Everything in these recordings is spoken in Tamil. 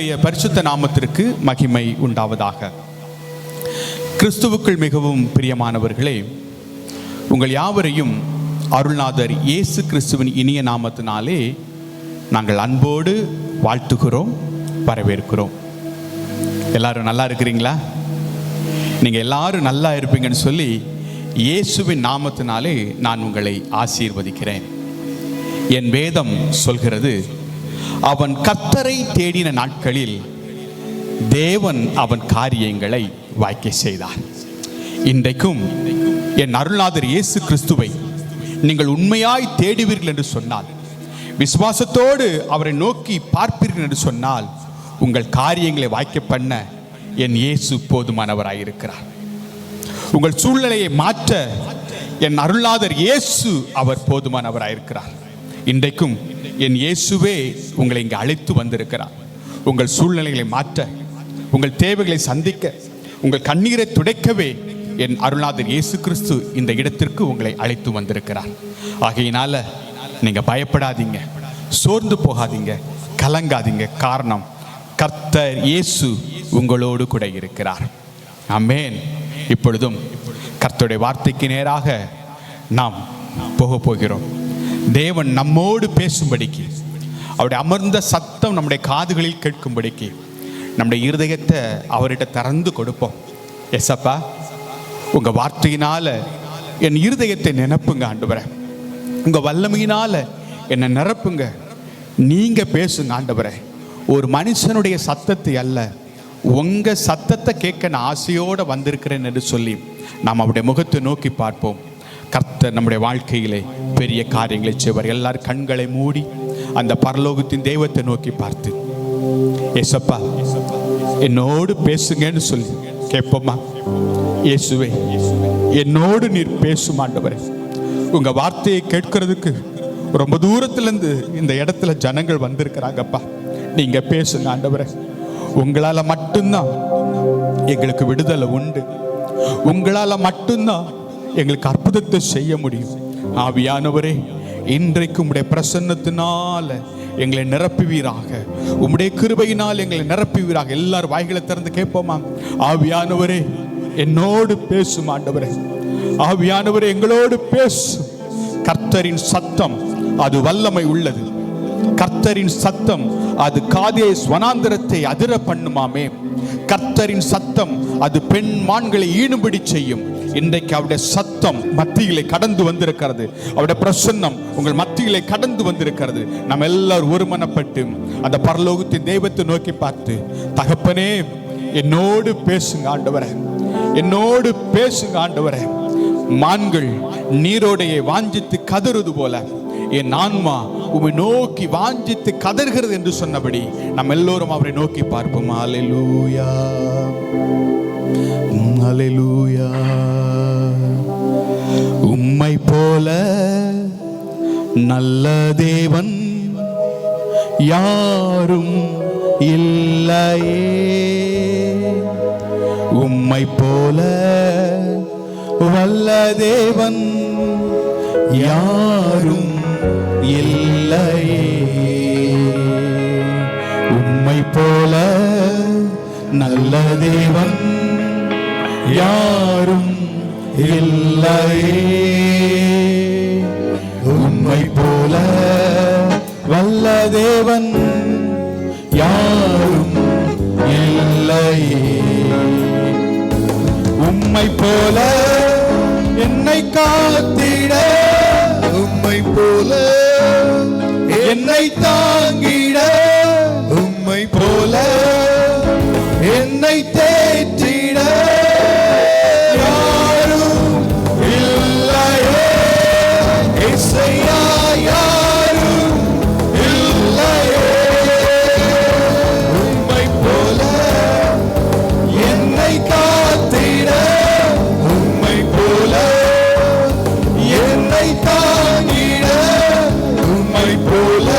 கர்த்தருடைய பரிசுத்த நாமத்திற்கு மகிமை உண்டாவதாக. கிறிஸ்துவுக்குள் மிகவும் பிரியமானவர்களே, உங்கள் யாவரையும் அருள்நாதர் இயேசு கிறிஸ்துவின் இனிய நாமத்தினாலே நாங்கள் அன்போடு வாழ்த்துகிறோம், வரவேற்கிறோம். எல்லாரும் நல்லா இருக்கிறீங்களா? நீங்கள் எல்லாரும் நல்லா இருப்பீங்கன்னு சொல்லி இயேசுவின் நாமத்தினாலே நான் உங்களை ஆசீர்வதிக்கிறேன். என் வேதம் சொல்கிறது, அவன் கர்த்தரை தேடின நாட்களில் தேவன் அவன் காரியங்களை வாய்க்க செய்தார். இன்றைக்கும் என் அருள்நாதர் இயேசு கிறிஸ்துவை நீங்கள் உண்மையாய் தேடுவீர்கள் என்று சொன்னால், விசுவாசத்தோடு அவரை நோக்கி பார்ப்பீர்கள் என்று சொன்னால், உங்கள் காரியங்களை வாய்க்க பண்ண என் இயேசு போதுமானவராயிருக்கிறார். உங்கள் சூழ்நிலையை மாற்ற என் அருள்நாதர் இயேசு அவர் போதுமானவராயிருக்கிறார். இன்றைக்கும் என் இயேசுவே உங்களை இங்கே அழைத்து வந்திருக்கிறார். உங்கள் சூழ்நிலைகளை மாற்ற, உங்கள் தேவைகளை சந்திக்க, உங்கள் கண்ணீரை துடைக்கவே என் அருள்நாதர் இயேசு கிறிஸ்து இந்த இடத்திற்கு உங்களை அழைத்து வந்திருக்கிறார். ஆகையினால நீங்கள் பயப்படாதீங்க, சோர்ந்து போகாதீங்க, கலங்காதீங்க. காரணம், கர்த்தர் இயேசு உங்களோடு கூட இருக்கிறார். ஆமென். இப்பொழுதும் கர்த்தருடைய வார்த்தைக்கு நேராக நாம் போகிறோம். தேவன் நம்மோடு பேசும்படிக்கு, அவருடைய அமர்ந்த சத்தம் நம்முடைய காதுகளில் கேட்கும்படிக்கு நம்முடைய இருதயத்தை அவர்கிட்ட திறந்து கொடுப்போம். எஸ்அப்பா, உங்கள் வார்த்தையினால என் இருதயத்தை நிரப்புங்க ஆண்டவரே. உங்கள் வல்லமையினால என்னை நிரப்புங்க. நீங்கள் பேசுங்க ஆண்டவரே. ஒரு மனுஷனுடைய சத்தத்தை அல்ல, உங்கள் சத்தத்தை கேட்க நான் ஆசையோடு வந்திருக்கிறேன் என்று சொல்லி நாம் அவருடைய முகத்தை நோக்கி பார்ப்போம். கர்த்தர் நம்முடைய வாழ்க்கையிலே பெரிய காரியங்களை செய்வார். எல்லாரும் கண்களை மூடி அந்த பரலோகத்தின் தெய்வத்தை நோக்கி பார்த்து, ஏசப்பா என்னோடு பேசுங்கன்னு சொல்லி கேட்போமா? இயேசுவே, என்னோடு நீர் பேசும் ஆண்டவரே. உங்கள் வார்த்தையை கேட்கறதுக்கு ரொம்ப தூரத்துலேருந்து இந்த இடத்துல ஜனங்கள் வந்திருக்கிறாங்கப்பா. நீங்கள் பேசுங்க ஆண்டவரே. உங்களால் மட்டும்தான் எங்களுக்கு விடுதலை உண்டு. உங்களால் மட்டும்தான் எங்களுக்கு அற்புதத்தை செய்ய முடியும். ஆவியானவரே, இன்றைக்கு உம்முடைய பிரசன்னத்தினால எங்களை நிரப்புவீராக. உம்முடைய கிருபையினால் எங்களை நிரப்புவீராக. எல்லாரும் வாய்களை திறந்து கேட்போமா? ஆவியானவரே என்னோடு பேசும் ஆண்டவரே. ஆவியானவரே எங்களோடு பேசும். கர்த்தரின் சத்தம் அது வல்லமை உள்ளது. கர்த்தரின் சத்தம் அது காதேஸ் வனாந்தரத்தை அதிர பண்ணுமாமே. கர்த்தரின் சத்தம் அது பெண் மான்களை ஈனும்படி செய்யும். இன்றைக்கு அவருடைய சத்தம் மத்தியிலே கடந்து வந்திருக்கிறது. அவருடைய பிரசன்னம் உங்கள் மத்தியிலே கடந்து வந்திருக்கிறது. நம்ம எல்லாரும் ஒருமனப்பட்டு அந்த பரலோகத்தின் தெய்வத்தை நோக்கி பார்த்து, தகப்பனே என்னோடு பேசுங்க ஆண்டவரே, என்னோடு பேசுங்க ஆண்டவரே. மான்கள் நீரோடையை வாஞ்சித்து கதறுவது போல என் ஆன்மா உம்மை நோக்கி வாஞ்சித்து கதறுகிறது என்று சொன்னபடி நம்ம எல்லோரும் அவரை நோக்கி பார்ப்போம். அல்லேலூயா, அல்லேலூயா. உம்மை போல நல்ல தேவன் யாரும் இல்லையே. உம்மை போல வல்ல தேவன் யாரும் இல்லையே. உம்மை போல நல்ல தேவன் யாரும் இல்லையே. உம்மை போல வல்ல தேவன் யாரும் இல்லையே. உம்மை போல என்னை காத்திட, உம்மை போல என்னை தாங்கிட, உம்மை போல என்னை தேற்றிட யாரும் இல்லையே. இசையா யாரும் இல்லையே. உம்மை போல என்னை காத்திட, உம்மை போல என்னை தாங்கிட, உம்மை போல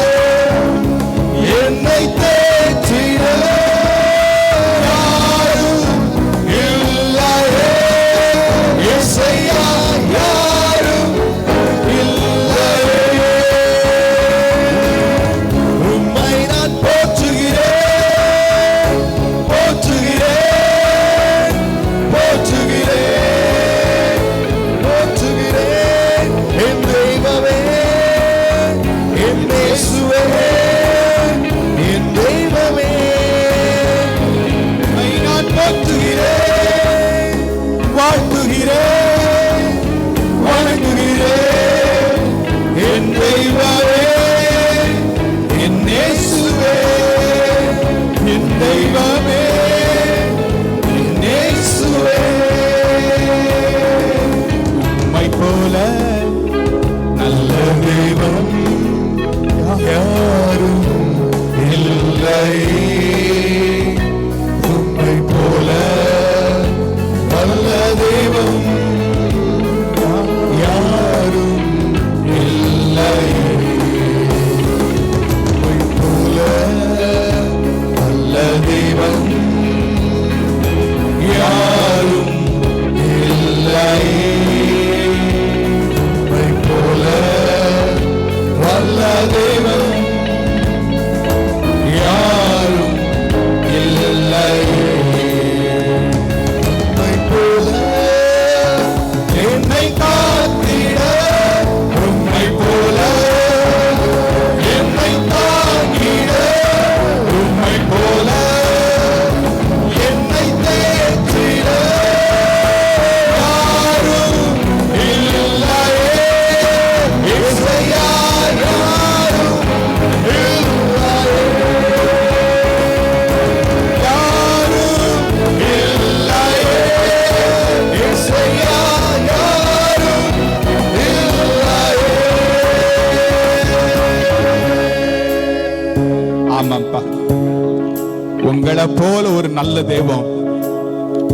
நல்ல தெய்வம்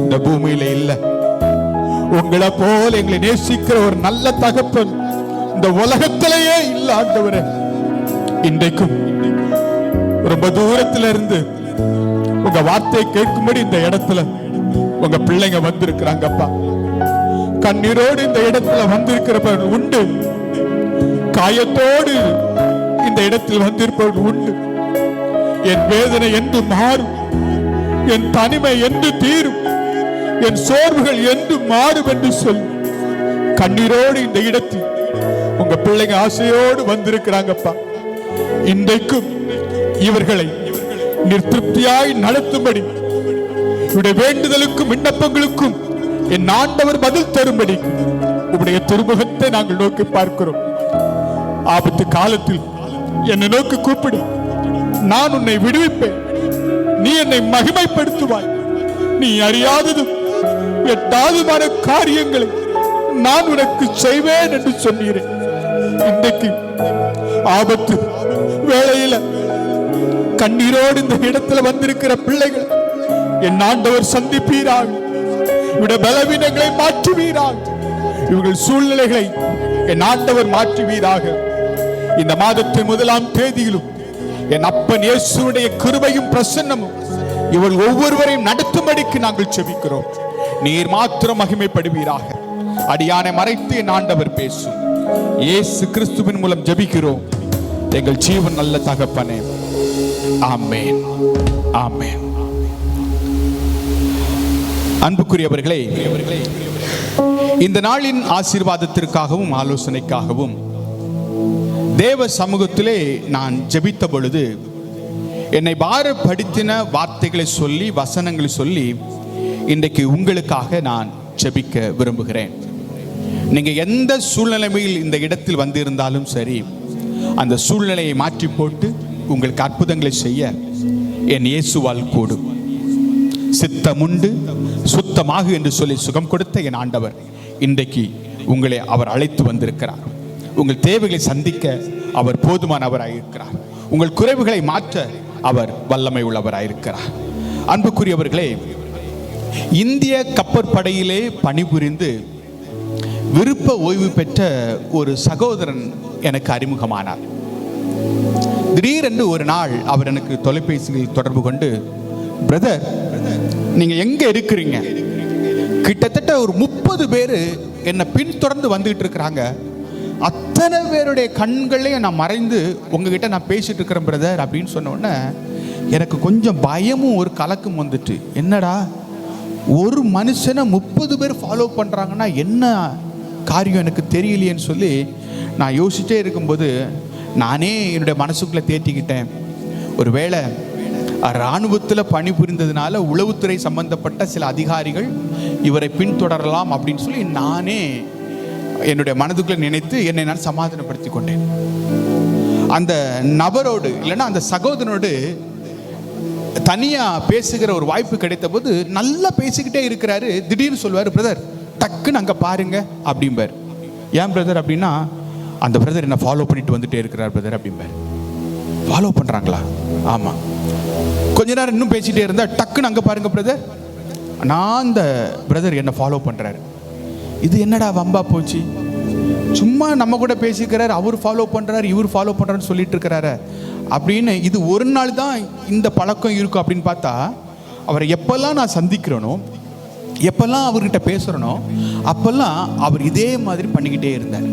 இந்த பூமியில இல்ல. உங்களை போல எங்களை நேசிக்கிற ஒரு நல்ல தகப்பன் இந்த உலகத்திலேயே இல்ல ஆண்டவரே. இன்றைக்கும் ரொம்ப தூரத்துல இருந்து உங்க வார்த்தையை கேட்கும்படி இந்த இடத்துல உங்க பிள்ளைங்க வந்திருக்கிறாங்கப்பா. கண்ணீரோடு இந்த இடத்துல வந்திருக்கிறவர்கள் உண்டு, காயத்தோடு இந்த இடத்தில் வந்திருப்பவர்கள் உண்டு. என் வேதனை என்று மாறும், என் தனிமை என்று தீரும், என் சோர்வுகள் என்று மாறும் என்று சொல்லி கண்ணீரோடு இந்த இடத்தில் உங்க பிள்ளைங்க ஆசையோடு வந்திருக்கிறாங்கப்பா. இன்றைக்கும் இவர்களை நிர்திருப்தியாய் நடத்தும்படி உடைய வேண்டுதலுக்கும் விண்ணப்பங்களுக்கும் என் ஆண்டவர் பதில் தரும்படி உடைய திருமுகத்தை நாங்கள் நோக்கி பார்க்கிறோம். ஆபத்து காலத்தில் என்னை நோக்கி கூப்பிடு, நான் உன்னை விடுவிப்பேன், நீ என்னை மகிமைப்படுத்துவாய். நீ அறியாததும் எட்டாவதுமான காரியங்களை நான் உனக்கு செய்வேன் என்று சொன்னீரேன். இன்றைக்கு ஆபத்து வேளையில கண்ணீரோடு இந்த இடத்துல வந்திருக்கிற பிள்ளைகள் என் ஆண்டவர் சந்திப்பீராக. இவருடைய பலவீனங்களை மாற்றுவீராக, இவர்கள் சூழ்நிலைகளை என் ஆண்டவர் மாற்றுவீராக. இந்த மாதத்தின் 1ஆம் தேதியிலும் என் அப்பன் இயேசுவுடைய கிருபையும் பிரசன்னமும் இவள் ஒவ்வொருவரையும் நடத்தும்படிக்கு நாங்கள் செபிக்கிறோம். நீர் மாத்திரம் மகிமைப்படுவீராக. அடியானை மறைத்து என் ஆண்டவர் பேசும். இயேசு கிறிஸ்துவின் மூலம் ஜெபிக்கிறோம் எங்கள் ஜீவன் நல்ல தகப்பனே. ஆமென், ஆமென். அன்புக்குரியவர்களே, இந்த நாளின் ஆசீர்வாதத்திற்காகவும் ஆலோசனைக்காகவும் தேவ சமூகத்திலே நான் ஜெபித்த பொழுது என்னை பாரப்படுத்தின வார்த்தைகளை சொல்லி வசனங்களை சொல்லி இன்றைக்கு உங்களுக்காக நான் ஜெபிக்க விரும்புகிறேன். நீங்க எந்த சூழ்நிலையில் இந்த இடத்தில் வந்திருந்தாலும் சரி, அந்த சூழ்நிலையை மாற்றி போட்டு உங்களுக்கு அற்புதங்களை செய்ய என் இயேசுவால் கூடும். சித்தமுண்டு சுத்தமாக என்று சொல்லி சுகம் கொடுத்த என் ஆண்டவர் இன்றைக்கு உங்களை அவர் அழைத்து வந்திருக்கிறார். உங்கள் தேவைகளை சந்திக்க அவர் போதுமானவராயிருக்கிறார். உங்கள் குறைவுகளை மாற்ற அவர் வல்லமை உள்ளவராயிருக்கிறார். அன்புக்குரியவர்களே, இந்திய கப்பற்படையிலே பணிபுரிந்து விருப்ப ஓய்வு பெற்ற ஒரு சகோதரன் எனக்கு அறிமுகமானார். திடீரென்று ஒரு நாள் அவர் எனக்கு தொலைபேசியில் தொடர்பு கொண்டு, பிரதர், நீங்க எங்க இருக்கிறீங்க? கிட்டத்தட்ட ஒரு 30 பேர் என்னை பின்தொடர்ந்து வந்துகிட்டு இருக்கிறாங்க. அத்தனை பேருடைய கண்களையும் நான் மறைந்து உங்ககிட்ட நான் பேசிட்டு இருக்கிறேன் பிரதர் அப்படின்னு சொன்ன உடனே எனக்கு கொஞ்சம் பயமும் ஒரு கலக்கம் வந்துட்டு, என்னடா ஒரு மனுஷனை 30 பேர் ஃபாலோ பண்ணுறாங்கன்னா என்ன காரியம் எனக்கு தெரியலையேன்னு சொல்லி நான் யோசிச்சிட்டே இருக்கும்போது நானே என்னுடைய மனசுக்குள்ளே தேற்றிக்கிட்டேன், ஒருவேளை இராணுவத்தில் பணிபுரிந்ததுனால உளவுத்துறை சம்பந்தப்பட்ட சில அதிகாரிகள் இவரை பின்தொடரலாம் அப்படின்னு சொல்லி நானே என்னுடைய மனதுக்குள்ளே நினைத்து என்னை நான் சமாதானப்படுத்தி கொண்டேன். அந்த நபரோடு இல்லைன்னா அந்த சகோதரனோடு தனியாக பேசுகிற ஒரு வாய்ப்பு கிடைத்த போது நல்லா பேசிக்கிட்டே இருக்கிறாரு. திடீர்னு சொல்லுவார், பிரதர் டக்குன்னு அங்கே பாருங்க அப்படிம்பார். ஏன் பிரதர் அப்படின்னா, அந்த பிரதர் என்ன ஃபாலோ பண்ணிட்டு வந்துட்டே இருக்கிறார் பிரதர் அப்படிம்பார். ஃபாலோ பண்ணுறாங்களா? ஆமாம். கொஞ்ச நேரம் இன்னும் பேசிகிட்டே இருந்தால் டக்குன்னு அங்கே பாருங்க பிரதர், நான் அந்த பிரதர் என்ன ஃபாலோ பண்ணுறாரு. இது என்னடா வம்பா போச்சு, சும்மா நம்ம கூட பேசிக்கிறார், அவர் ஃபாலோ பண்ணுறாரு இவர் ஃபாலோ பண்ணுறாருன்னு சொல்லிட்டு இருக்கிறாரு அப்படின்னு. இது ஒரு நாள் தான் இந்த பழக்கம் இருக்கும் அப்படின்னு பார்த்தா, அவரை எப்பெல்லாம் நான் சந்திக்கிறேனோ, எப்பெல்லாம் அவர்கிட்ட பேசுகிறனோ, அப்பெல்லாம் அவர் இதே மாதிரி பண்ணிக்கிட்டே இருந்தார்.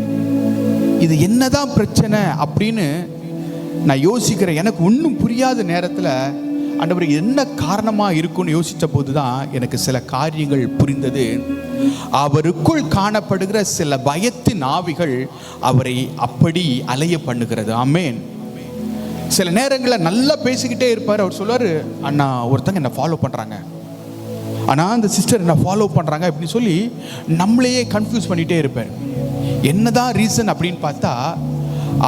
இது என்னதான் பிரச்சனை அப்படின்னு நான் யோசிக்கிறேன். எனக்கு ஒன்றும் புரியாத நேரத்தில் ஆண்டவர் என்ன காரணமாக இருக்குன்னு யோசித்த போது தான் எனக்கு சில காரியங்கள் புரிந்தது. அவருக்குள் காணப்படுகிற சில பயத்தின் ஆவிகள் அவரை அப்படி அலைய பண்ணுகிறது. ஆமேன். சில நேரங்களில் நல்லா பேசிக்கிட்டே இருப்பார். அவர் சொல்லுவார், அண்ணா ஒருத்தங்க என்னை ஃபாலோ பண்ணுறாங்க, ஆனால் அந்த சிஸ்டர் என்ன ஃபாலோ பண்ணுறாங்க அப்படின்னு சொல்லி நம்மளையே கன்ஃபியூஸ் பண்ணிகிட்டே இருப்பார். என்னதான் ரீசன் அப்படின்னு பார்த்தா,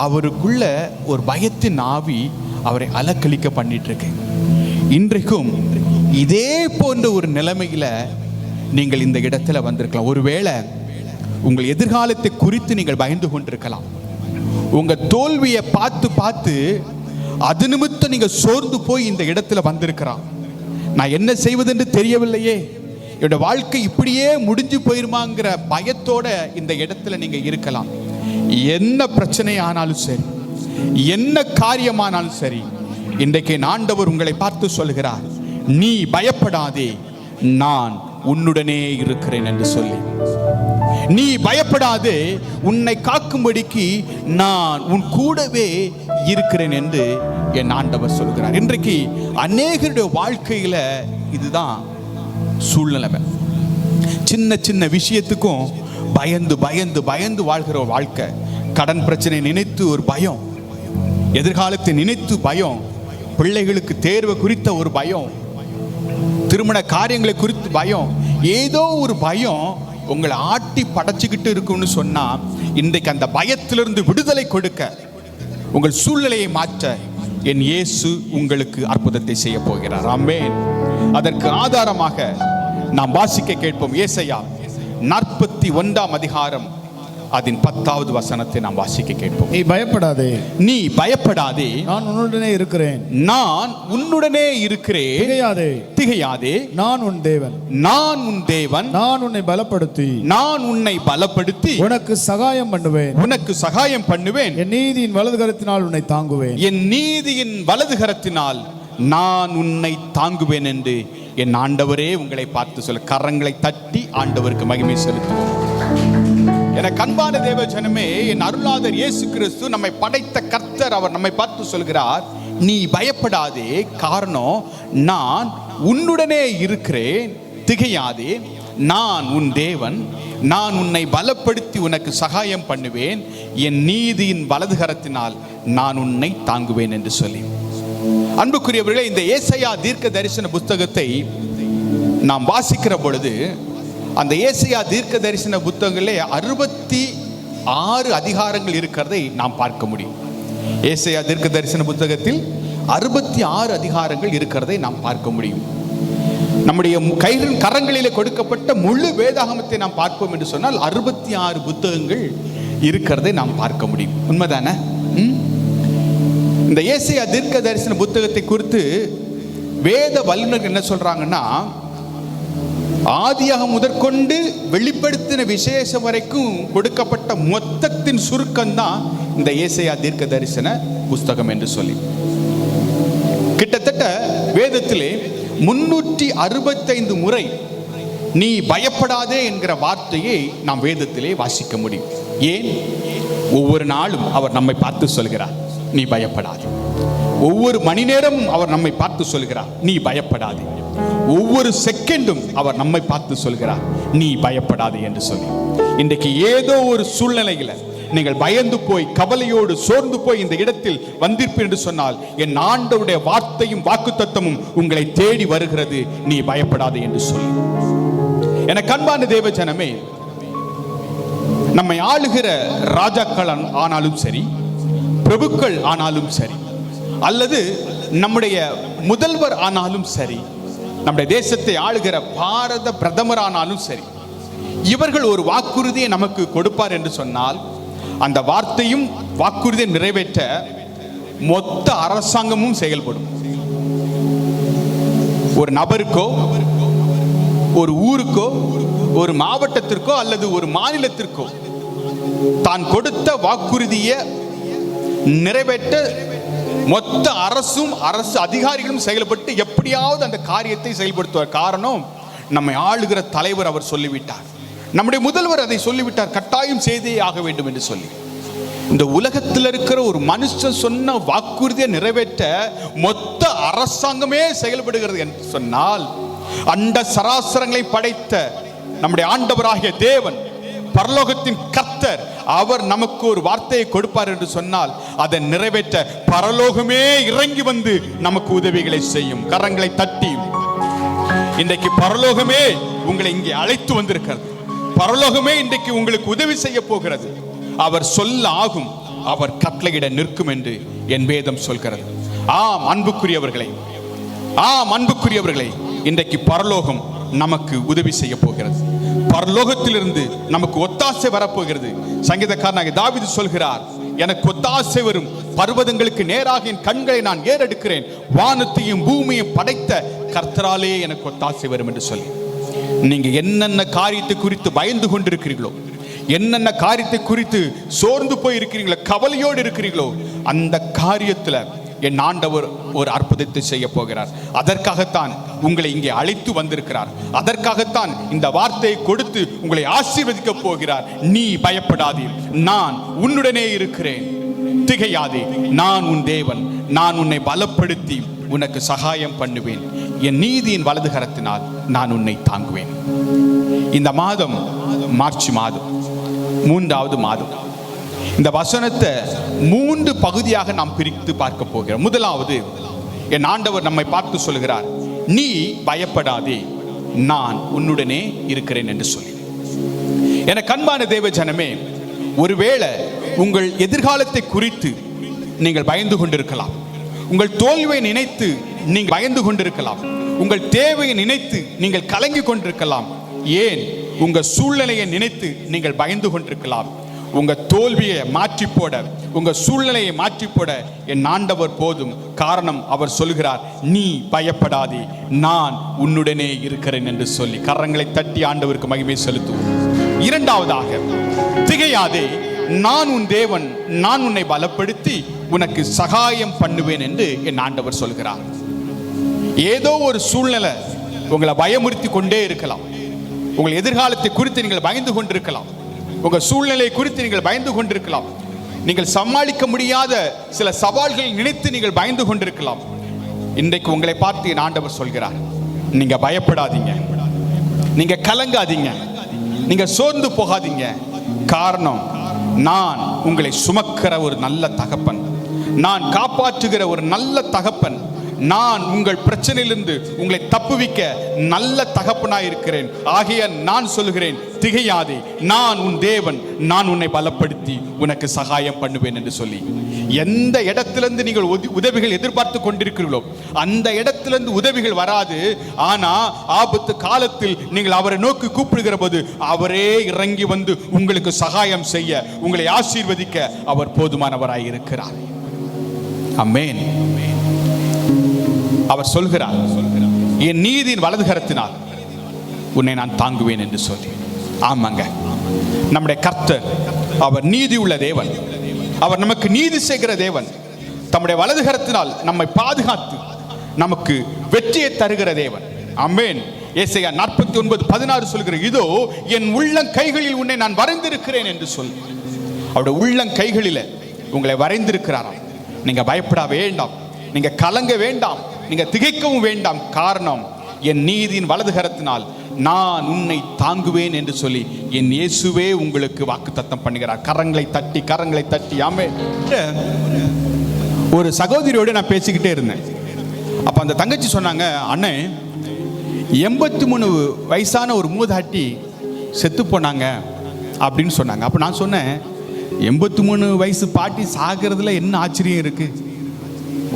அவருக்குள்ள ஒரு பயத்தின் ஆவி அவரை அலக்களிக்க பண்ணிட்டு இருக்கு. இன்றைக்கும் இதே போன்ற ஒரு நிலைமையில நீங்கள் இந்த இடத்துல வந்திருக்கலாம். ஒருவேளை உங்கள் எதிர்காலத்தை குறித்து நீங்கள் பயந்து கொண்டிருக்கலாம். உங்க தோல்வியை பார்த்து பார்த்து அது நிமித்தம் நீங்க சோர்ந்து போய் இந்த இடத்துல வந்திருக்கலாம். நான் என்ன செய்வதென்று தெரியவில்லையே, என்னோட வாழ்க்கை இப்படியே முடிஞ்சு போயிருமாங்கிற பயத்தோட இந்த இடத்துல நீங்க இருக்கலாம். என்ன பிரச்சனை ஆனாலும் சரி, என்ன காரியமானாலும் சரி, இன்றைக்கு ஆண்டவர் உங்களை பார்த்து சொல்கிறார், நீ பயப்படாதே, நான் உன்னுடனே இருக்கிறேன் என்று சொல்லி. நீ பயப்படாதே, உன்னை காக்கும்படிக்கு நான் உன் கூடவே இருக்கிறேன் என்று என் ஆண்டவர் சொல்கிறார். இன்றைக்கு அநேகருடைய வாழ்க்கையில இதுதான் சூழ்நிலை. சின்ன சின்ன விஷயத்துக்கும் பயந்து பயந்து பயந்து வாழ்கிற ஒரு வாழ்க்கை. கடன் பிரச்சனை நினைத்து ஒரு பயம், எதிர்காலத்தை நினைத்து பயம், பிள்ளைகளுக்கு தேர்வு குறித்த ஒரு பயம், திருமண காரியங்களை குறித்து பயம், ஏதோ ஒரு பயம் உங்களை ஆட்டி படைச்சுக்கிட்டு இருக்குன்னு சொன்னா, இன்றைக்கு அந்த பயத்திலிருந்து விடுதலை கொடுக்க, உங்கள் சூழ்நிலையை மாற்ற என் இயேசு உங்களுக்கு அற்புதத்தை செய்ய போகிறார். ஆமென். அதற்கு ஆதாரமாக நாம் வாசிக்க கேட்போம். ஏசாயா 41 அதிகாரம் அதன் 10வது வசனத்தை நாம் வாசிக்க கேட்போம். நீ பயப்படாதே, நீ பயப்படாதே, நான் உன்னுடனே இருக்கிறேன், நான் உன்னுடனே இருக்கிறேன், திகையாதே, திகையாதே, நான் உன் தேவன், நான் உன் தேவன், நான் உன்னை பலப்படுத்தி, நான் உன்னை பலப்படுத்தி உனக்கு சகாயம் பண்ணுவேன், உனக்கு சகாயம் பண்ணுவேன், என் நீதியின் வலது கரத்தினால் உன்னை தாங்குவேன், என் நீதியின் வலது கரத்தினால் நான் உன்னை தாங்குவேன் என்று என் ஆண்டவரே உங்களை பார்த்து சொல்ல. கரங்களை தட்டி ஆண்டவருக்கு மகிமை செலுத்துவோம். என கண்பான தேவ ஜனமே, என் அருளாளர் இயேசு கிறிஸ்து நம்மை படைத்த கர்த்தர், அவர் நம்மை பார்த்து சொல்கிறார், நீ பயப்படாதே, காரணம் நான் உன்னுடனே இருக்கிறேன், திகையாதே, நான் உன் தேவன், நான் உன்னை பலப்படுத்தி உனக்கு சகாயம் பண்ணுவேன், என் நீதியின் வலது கரத்தினால் நான் உன்னை தாங்குவேன் என்று சொல்லி. அன்புக்குரியவர்களே, இந்த ஏசாயா தீர்க்க தரிசன புத்தகத்தை நாம் வாசிக்கிற பொழுது, அந்த ஏசாயா தீர்க்க தரிசன புத்தகங்களே 66 அதிகாரங்கள் இருக்கிறதை நாம் பார்க்க முடியும். ஏசாயா தீர்க்க தரிசன புத்தகத்தில் 66 அதிகாரங்கள் இருக்கிறதை நாம் பார்க்க முடியும். நம்முடைய கரங்களிலே கொடுக்கப்பட்ட முழு வேதாகமத்தை நாம் பார்ப்போம் என்று சொன்னால் 66 புத்தகங்கள் இருக்கிறதை நாம் பார்க்க முடியும். உண்மைதானே? இந்த ஏசாயா தீர்க்க தரிசன புத்தகத்தை குறித்து வேத வல்லுநர்கள் என்ன சொல்றாங்கன்னா, ஆதியாகமம் முதற்கொண்டு வெளிப்படுத்தின விசேஷம் வரைக்கும் கொடுக்கப்பட்ட மொத்தத்தின் சுருக்கம் தான் இந்த ஏசாயா தீர்க்க தரிசன புஸ்தகம் என்று சொல்லி. கிட்டத்தட்ட வேதத்திலே 365 முறை நீ பயப்படாதே என்கிற வார்த்தையை நாம் வேதத்திலே வாசிக்க முடியும். ஏன்? ஒவ்வொரு நாளும் அவர் நம்மை பார்த்து சொல்கிறார், நீ பயப்படாதே. ஒவ்வொரு மணி நேரமும் அவர் நம்மை பார்த்து சொல்கிறார், நீ பயப்படாதே. ஒவ்வொரு செகண்டும் அவர் நம்மை பார்த்து சொல்கிறார், நீ பயப்படாதே என்று சொல்லி. இன்றைக்கு ஏதோ ஒரு சூழ்நிலையில நீங்கள் பயந்து போய் கவலையோடு சோர்ந்து போய் இந்த இடத்தில் வந்திருப்பீர் என்று சொன்னால், என் ஆண்டவருடைய வார்த்தையும் வாக்குத்தத்தமும் உங்களை தேடி வருகிறது, நீ பயப்படாதே என்று சொல்லி. எனக்கு அன்பான தேவ ஜனமே, நம்மை ஆளுகிற ராஜாக்கள் ஆனாலும் சரி, பிரபுக்கள் ஆனாலும் சரி, அல்லது நம்முடைய முதல்வர் ஆனாலும் சரி, நம்முடைய தேசத்தை ஆளுகிற பாரத பிரதமர் ஆனாலும் சரி, இவர்கள் ஒரு வாக்குறுதியை நமக்கு கொடுப்பார் என்று சொன்னால், அந்த வார்த்தையும் வாக்குறுதியை நிறைவேற்ற மொத்த அரசாங்கமும் செயல்படும். ஒரு நபருக்கோ, ஒரு ஊருக்கோ, ஒரு மாவட்டத்திற்கோ அல்லது ஒரு மாநிலத்திற்கோ தான் கொடுத்த வாக்குறுதியை நிறைவேற்ற மொத்த அரசும் அரசு அதிகாரிகளும் செயல்பட்டு எப்படியாவது அந்த காரியத்தை செயல்படுத்துவார். காரணம், நம்மை ஆளுகிற தலைவர் அவர் சொல்லிவிட்டார், நம்முடைய முதல்வர் அதை சொல்லிவிட்டார், கட்டாயம் செய்தே ஆக வேண்டும் என்று சொல்லி. இந்த உலகத்தில் இருக்கிற ஒரு மனுஷன் சொன்ன வாக்குறுதியை நிறைவேற்ற மொத்த அரசாங்கமே செயல்படுகிறது என்று சொன்னால், அண்ட சராசரங்களை படைத்த நம்முடைய ஆண்டவராகிய தேவன், பரலோகத்தின் கர்த்தர், அவர் நமக்கு ஒரு வார்த்தையை கொடுப்பார் என்று சொன்னால், அதை நிறைவேற்ற பரலோகமே இறங்கி வந்து நமக்கு உதவிகளை செய்யும். கரங்களை தட்டி, இன்றைக்கு பரலோகமே உங்களை இங்கே அழைத்து வந்திருக்கிறது. பரலோகமே இன்றைக்கு உங்களுக்கு உதவி செய்ய போகிறது. அவர் சொல்ல ஆகும், அவர் கட்டளையிட நிற்கும் என்று என் வேதம் சொல்கிறது. ஆம் அன்புக்குரியவர்களே, ஆம் அன்புக்குரியவர்களே, இன்றைக்கு பரலோகம் நமக்கு உதவி செய்ய போகிறது. பரலோகத்திலிருந்து நமக்கு ஒத்தாசை வரப்போகிறது. சங்கீதக்காரனாகிய தாவீது சொல்கிறார், எனக்கு ஒத்தாசை வரும். பர்வதங்களுக்கு நேராக என் கண்களை நான் ஏறெடுக்கிறேன். வானத்தையும் பூமியையும் படைத்த கர்த்தராலே எனக்கு ஒத்தாசை வரும் என்று சொல்லி, நீங்க என்னென்ன காரியத்தை குறித்து பயந்து கொண்டிருக்கிறீர்களோ, என்னென்ன காரியத்தை குறித்து சோர்ந்து போய் இருக்கிறீங்களோ, கவலையோடு இருக்கிறீர்களோ, அந்த காரியத்துல என் ஆண்டவர் ஒரு அற்புதத்தை செய்ய போகிறார். அதற்காகத்தான் உங்களை இங்கே அழைத்து வந்திருக்கிறார். அதற்காகத்தான் இந்த வார்த்தையை கொடுத்து உங்களை ஆசீர்வதிக்க போகிறார். நீ பயப்படாதே, நான் உன்னுடனே இருக்கிறேன், திகையாதே, நான் உன் தேவன், நான் உன்னை பலப்படுத்தி உனக்கு சகாயம் பண்ணுவேன், என் நீதியின் வலது கரத்தினால் நான் உன்னை தாங்குவேன். இந்த மாதம் மார்ச் மாதம், 3வது மாதம். இந்த வசனத்தை 3 பகுதியாக நாம் பிரித்து பார்க்க போகிறோம். முதலாவது, என் ஆண்டவர் நம்மை பார்த்து சொல்கிறார், நீ பயப்படாதே, நான் உன்னுடனே இருக்கிறேன் என்று சொல்லி. என கண்பான தேவ ஜனமே, ஒருவேளை உங்கள் எதிர்காலத்தை குறித்து நீங்கள் பயந்து கொண்டிருக்கலாம். உங்கள் தோல்வியை நினைத்து நீங்கள் பயந்து கொண்டிருக்கலாம். உங்கள் தேவையை நினைத்து நீங்கள் கலங்கி கொண்டிருக்கலாம். ஏன், உங்க சூழ்நிலையை நினைத்து நீங்கள் பயந்து கொண்டிருக்கலாம். உங்க தோல்வியை மாற்றி போட, உங்க சூழ்நிலையை மாற்றி போட என் ஆண்டவர் போதும். காரணம், அவர் சொல்கிறார், நீ பயப்படாதே, நான் உன்னுடனே இருக்கிறேன் என்று சொல்லி கரங்களை தட்டி ஆண்டவருக்கு மகிமை செலுத்துவோம். இரண்டாவதாக, திகையாதே, நான் உன் தேவன், நான் உன்னை பலப்படுத்தி உனக்கு சகாயம் பண்ணுவேன் என்று என் ஆண்டவர் சொல்கிறார். ஏதோ ஒரு சூழ்நிலை உங்களை பயமுறுத்தி கொண்டே இருக்கலாம். உங்கள் எதிர்காலத்தை குறித்து நீங்கள் பயந்து கொண்டிருக்கலாம். உங்கள் சூழ்நிலை குறித்து நீங்கள் பயந்து கொண்டிருக்கலாம். நீங்கள் சமாளிக்க முடியாத சில சவால்களை நினைத்து நீங்கள் பயந்து கொண்டிருக்கலாம். இன்றைக்கு உங்களை பார்த்து என் ஆண்டவர் சொல்கிறார், நீங்க பயப்படாதீங்க, நீங்க கலங்காதீங்க, நீங்க சோர்ந்து போகாதீங்க. காரணம், நான் உங்களை சுமக்கிற ஒரு நல்ல தகப்பன், நான் காப்பாற்றுகிற ஒரு நல்ல தகப்பன், நான் உங்கள் பிரச்சனையிலிருந்து உங்களை தப்புவிக்க நல்ல தகப்பனாய் இருக்கிறேன். ஆகிய நான் சொல்கிறேன், திகையாதே, நான் உன் தேவன், நான் உன்னை பலப்படுத்தி உனக்கு சகாயம் பண்ணுவேன் என்று சொல்லி. எந்த இடத்திலிருந்து நீங்கள் உதவிகள் எதிர்பார்த்து கொண்டிருக்கிறீர்களோ அந்த இடத்திலிருந்து உதவிகள் வராது. ஆனா ஆபத்து காலத்தில் நீங்கள் அவரை நோக்கி கூப்பிடுகிற போது அவரே இறங்கி வந்து உங்களுக்கு சகாயம் செய்ய, உங்களை ஆசீர்வதிக்க அவர் போதுமானவராய் இருக்கிறார். ஆமென். அவர் சொல்கிறார், என் நீதியின் வலது கரத்தினால் உன்னை நான் தாங்குவேன் என்று சொல்லி. ஆமாங்க, நம்முடைய கர்த்தர் அவர் நீதி உள்ள தேவன். அவர் நமக்கு நீதி செய்கிற தேவன். தம்முடைய வலது கரத்தினால் நம்மை பாதுகாத்து நமக்கு வெற்றியை தருகிற தேவன். ஆமென். ஏசாயா 49:16 சொல்கிற, இதோ என் உள்ளங் கைகளில் உன்னை நான் வரைந்திருக்கிறேன் என்று சொல்லி. அவருடைய உள்ளங் கைகளில் உங்களை வரைந்திருக்கிறாராம். நீங்க பயப்பட வேண்டாம், நீங்க கலங்க வேண்டாம், நீங்க திகைக்கவும் வேண்டாம். காரணம், என் நீதியின் வலது கரத்தினால் நான் உன்னை தாங்குவேன் என்று சொல்லி என் இயேசுவே உங்களுக்கு வாக்குத்தத்தம் பண்ணுகிறார். கரங்களை தட்டி. ஆமென். ஒரு சகோதரியோடு நான் பேசிக்கிட்டே இருந்தேன். அப்ப அந்த தங்கச்சி சொன்னாங்க, அண்ணே 83 வயசான ஒரு மூதாட்டி செத்து போனாங்க அப்படின்னு சொன்னாங்க. அப்ப நான் சொன்னேன், 83 வயசு பாட்டி சாகிறதுல என்ன ஆச்சரியம் இருக்கு?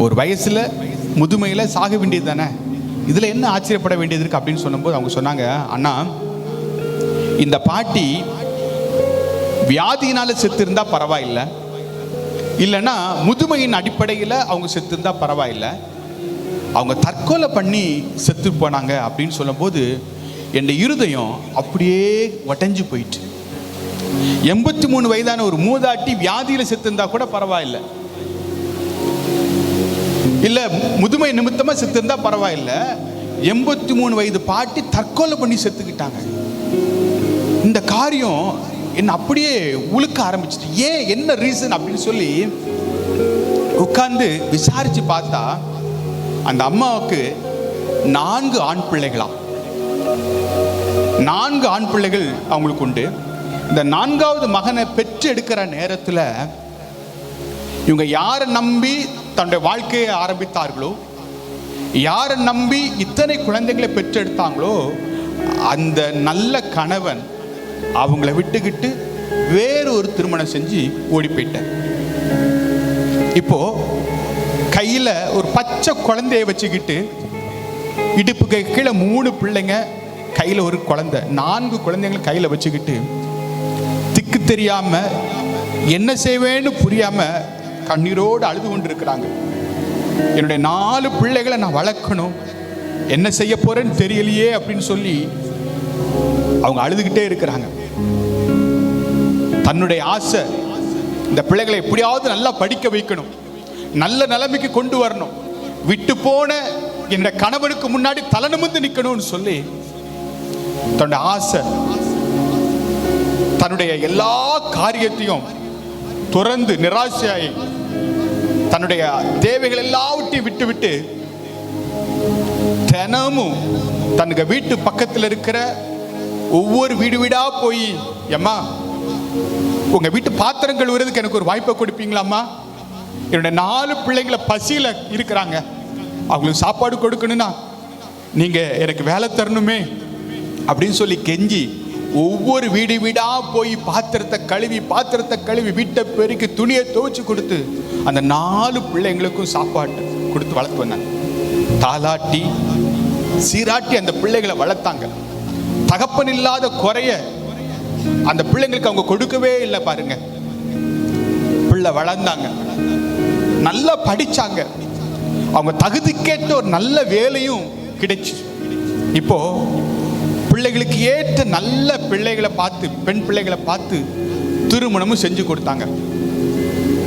ஒரு வயசுல முதுமையில சாக வேண்டியது தானே, இதுல என்ன ஆச்சரியப்பட வேண்டியது இருக்கு அப்படின்னு சொன்னபோது அவங்க சொன்னாங்க, அண்ணா இந்த பாட்டி வியாதியினால செத்து இருந்தா பரவாயில்லை, இல்லைன்னா முதுமையின் அடிப்படையில் அவங்க செத்து இருந்தா பரவாயில்லை, அவங்க தற்கொலை பண்ணி செத்து போனாங்க அப்படின்னு சொல்லும்போது என் இருதயம் அப்படியே உடைஞ்சு போயிட்டு. 83 வயதான ஒரு மூதாட்டி வியாதியில செத்து இருந்தா கூட பரவாயில்லை, இல்ல முதுமை நிமித்தமா செத்து இருந்தா பரவாயில்லை, 83 வயது பாட்டி தற்கொலை பண்ணி செத்துக்கிட்டாங்க. இந்த காரியம் என்ன அப்படியே உழுக்க ஆரம்பிச்சிட்டு, ஏன் என்ன ரீசன் அப்படின்னு சொல்லி உட்கார்ந்து விசாரிச்சு பார்த்தா அந்த அம்மாவுக்கு 4 ஆண் பிள்ளைகளாம். 4 ஆண் பிள்ளைகள் அவங்களுக்கு உண்டு. இந்த 4வது மகனை பெற்று எடுக்கிற நேரத்தில் இவங்க யாரை நம்பி தன்னுடைய வாழ்க்கையை ஆரம்பித்தார்களோ, யாரை நம்பி இத்தனை குழந்தைகளை பெற்றெடுத்தாங்களோ, அந்த நல்ல கணவன் அவங்கள விட்டுக்கிட்டு வேறு ஒரு திருமணம் செஞ்சு ஓடி போயிட்டார். இப்போ கையில ஒரு பச்சை குழந்தைய வச்சுக்கிட்டு, இடுப்புக்கு கீழே 3 பிள்ளைங்க, கையில ஒரு குழந்தை, 4 குழந்தைங்களை கையில வச்சுக்கிட்டு திக்கு தெரியாம என்ன செய்வேன்னு புரியாம கண்ணீரோடு அழுது கொண்டிருக்கிறாங்க. என்னுடைய 4 பிள்ளைகளை நான் வளர்க்கணும், என்ன செய்ய போறேன்னு தெரியலையே அப்படின்னு சொல்லி அவங்க அழுதுகிட்டே இருக்கிறாங்க. தன்னுடைய ஆசை, இந்த பிள்ளைகளை எப்படியாவது நல்லா படிக்க வைக்கணும், நல்ல நிலைமைக்கு கொண்டு வரணும், விட்டு போன என்னுடைய கணவனுக்கு முன்னாடி தலை நிமிர்ந்து நிற்கணும்னு சொல்லி தன்னுடைய ஆசை, தன்னுடைய எல்லா காரியத்தையும் துறந்து நிராசையாய் தன்னுடைய தேவைகள் எல்லாவற்றையும் விட்டு விட்டு தினமும் தனக்கு வீட்டு பக்கத்தில் இருக்கிற ஒவ்வொரு வீடு வீடா போய், அம்மா உங்க வீட்டு பாத்திரம் கழுவுறதுக்கு எனக்கு ஒரு வாய்ப்பை கொடுப்பீங்களாம்மா, என்னுடைய 4 பிள்ளைங்களை பசியில இருக்கிறாங்க, அவங்களுக்கு சாப்பாடு கொடுக்கணும்னா நீங்க எனக்கு வேலை தரணுமே அப்படின்னு சொல்லி கெஞ்சி ஒவ்வொரு வீடு வீடா போய் பாத்திரத்தை கழுவி வீட்டை பெருக்கி துணியை துவைச்சு கொடுத்து அந்த 4 பிள்ளைங்களுக்கும் சாப்பாடு கொடுத்து வளர்த்து வந்தாங்க. தாலாட்டி சீராட்டி அந்த பிள்ளைகளை வளர்த்தாங்க. தகப்பன் இல்லாத குறைய அந்த பிள்ளைங்களுக்கு அவங்க கொடுக்கவே இல்லை. பாருங்க, பிள்ளை வளர்ந்தாங்க, நல்லா படிச்சாங்க, அவங்க தகுதிக்கேற்ற ஒரு நல்ல வேலையும் கிடைச்சு. இப்போ பிள்ளைகளுக்கு ஏற்ற நல்ல பிள்ளைகளை பார்த்து, பெண் பிள்ளைகளை பார்த்து திருமணமும் செஞ்சு கொடுத்தாங்க.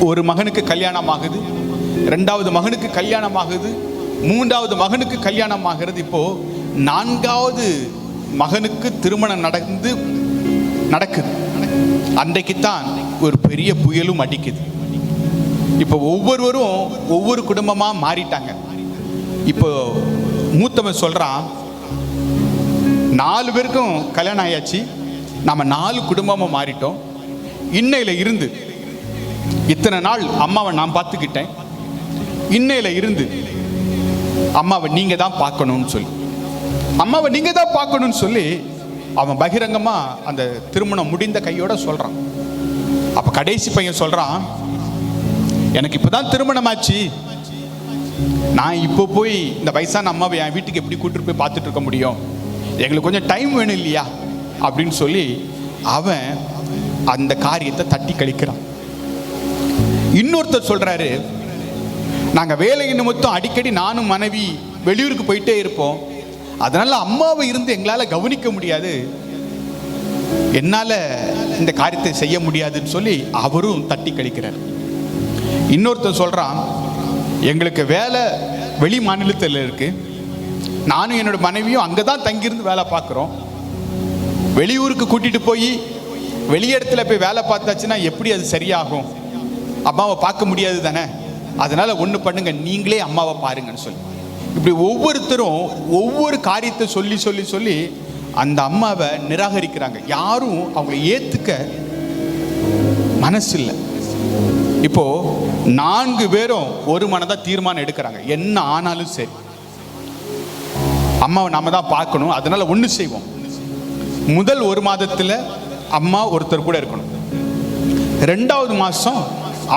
ஒரு மகனுக்கு கல்யாணம் ஆகுது, 2வது மகனுக்கு கல்யாணம் ஆகுது, 3வது மகனுக்கு கல்யாணம் ஆகிறது. இப்போ 4வது மகனுக்கு திருமணம் நடக்குது. அன்றைக்குத்தான் ஒரு பெரிய புயலும் அடிக்குது. இப்போ ஒவ்வொருவரும் ஒவ்வொரு குடும்பமா மாறிட்டாங்க. இப்போ மூத்தவன் சொல்றான், 4 பேருக்கும் கல்யாணம் ஆயாச்சு, நம்ம 4 குடும்பமா மாறிட்டோம், இன்னையில இருந்து இத்தனை நாள் அம்மாவை நான் பார்த்துக்கிட்டேன், இன்னையில இருந்து அம்மாவை நீங்க தான் பார்க்கணும்னு சொல்லி அவன் பகிரங்கமா அந்த திருமணம் முடிந்த கையோட சொல்றான். அப்ப கடைசி பையன் சொல்றான், எனக்கு இப்பதான் திருமணம் ஆச்சு, நான் இப்போ போய் இந்த வயசான அம்மாவை என் வீட்டுக்கு எப்படி கூட்டிட்டு போய் பார்த்துட்டு இருக்க முடியும், எங்களுக்கு கொஞ்சம் டைம் வேணும் இல்லையா அப்படின்னு சொல்லி அவன் அந்த காரியத்தை தட்டி கழிக்கிறான். இன்னொருத்தர் சொல்றாரு, நாங்க வேலை நிமித்தம் அடிக்கடி நானும் மனைவி வெளியூருக்கு போயிட்டே இருப்போம், அதனால அம்மாவை இருந்து எங்களால கவனிக்க முடியாது, என்னால இந்த காரியத்தை செய்ய முடியாதுன்னு சொல்லி அவரும் தட்டி கழிக்கிறார். இன்னொருத்தர் சொல்றான், எங்களுக்கு வேலை வெளி மாநிலத்தில் இருக்கு, நானும் என்னோட மனைவியும் அங்கதான் தங்கியிருந்து வேலை பார்க்குறோம், வெளியூருக்கு கூட்டிட்டு போய் வெளி இடத்துல போய் வேலை பார்த்தாச்சுன்னா எப்படி அது சரியாகும், அம்மாவை பார்க்க முடியாது தானே, அதனால ஒன்று பண்ணுங்க, நீங்களே அம்மாவை பாருங்கன்னு சொல்லி இப்படி ஒவ்வொருத்தரும் ஒவ்வொரு காரியத்தை சொல்லி சொல்லி சொல்லி அந்த அம்மாவை நிராகரிக்கிறாங்க. யாரும் அவங்களை ஏத்துக்க மனசு இல்லை. இப்போ 4 பேரும் ஒரு மனதா தீர்மானம் எடுக்கிறாங்க, என்ன ஆனாலும் சரி அம்மாவை நாம தான் பார்க்கணும், அதனால ஒன்று செய்வோம். முதல் 1 மாதத்துல அம்மா ஒருத்தர் கூட இருக்கணும், 2வது மாசம்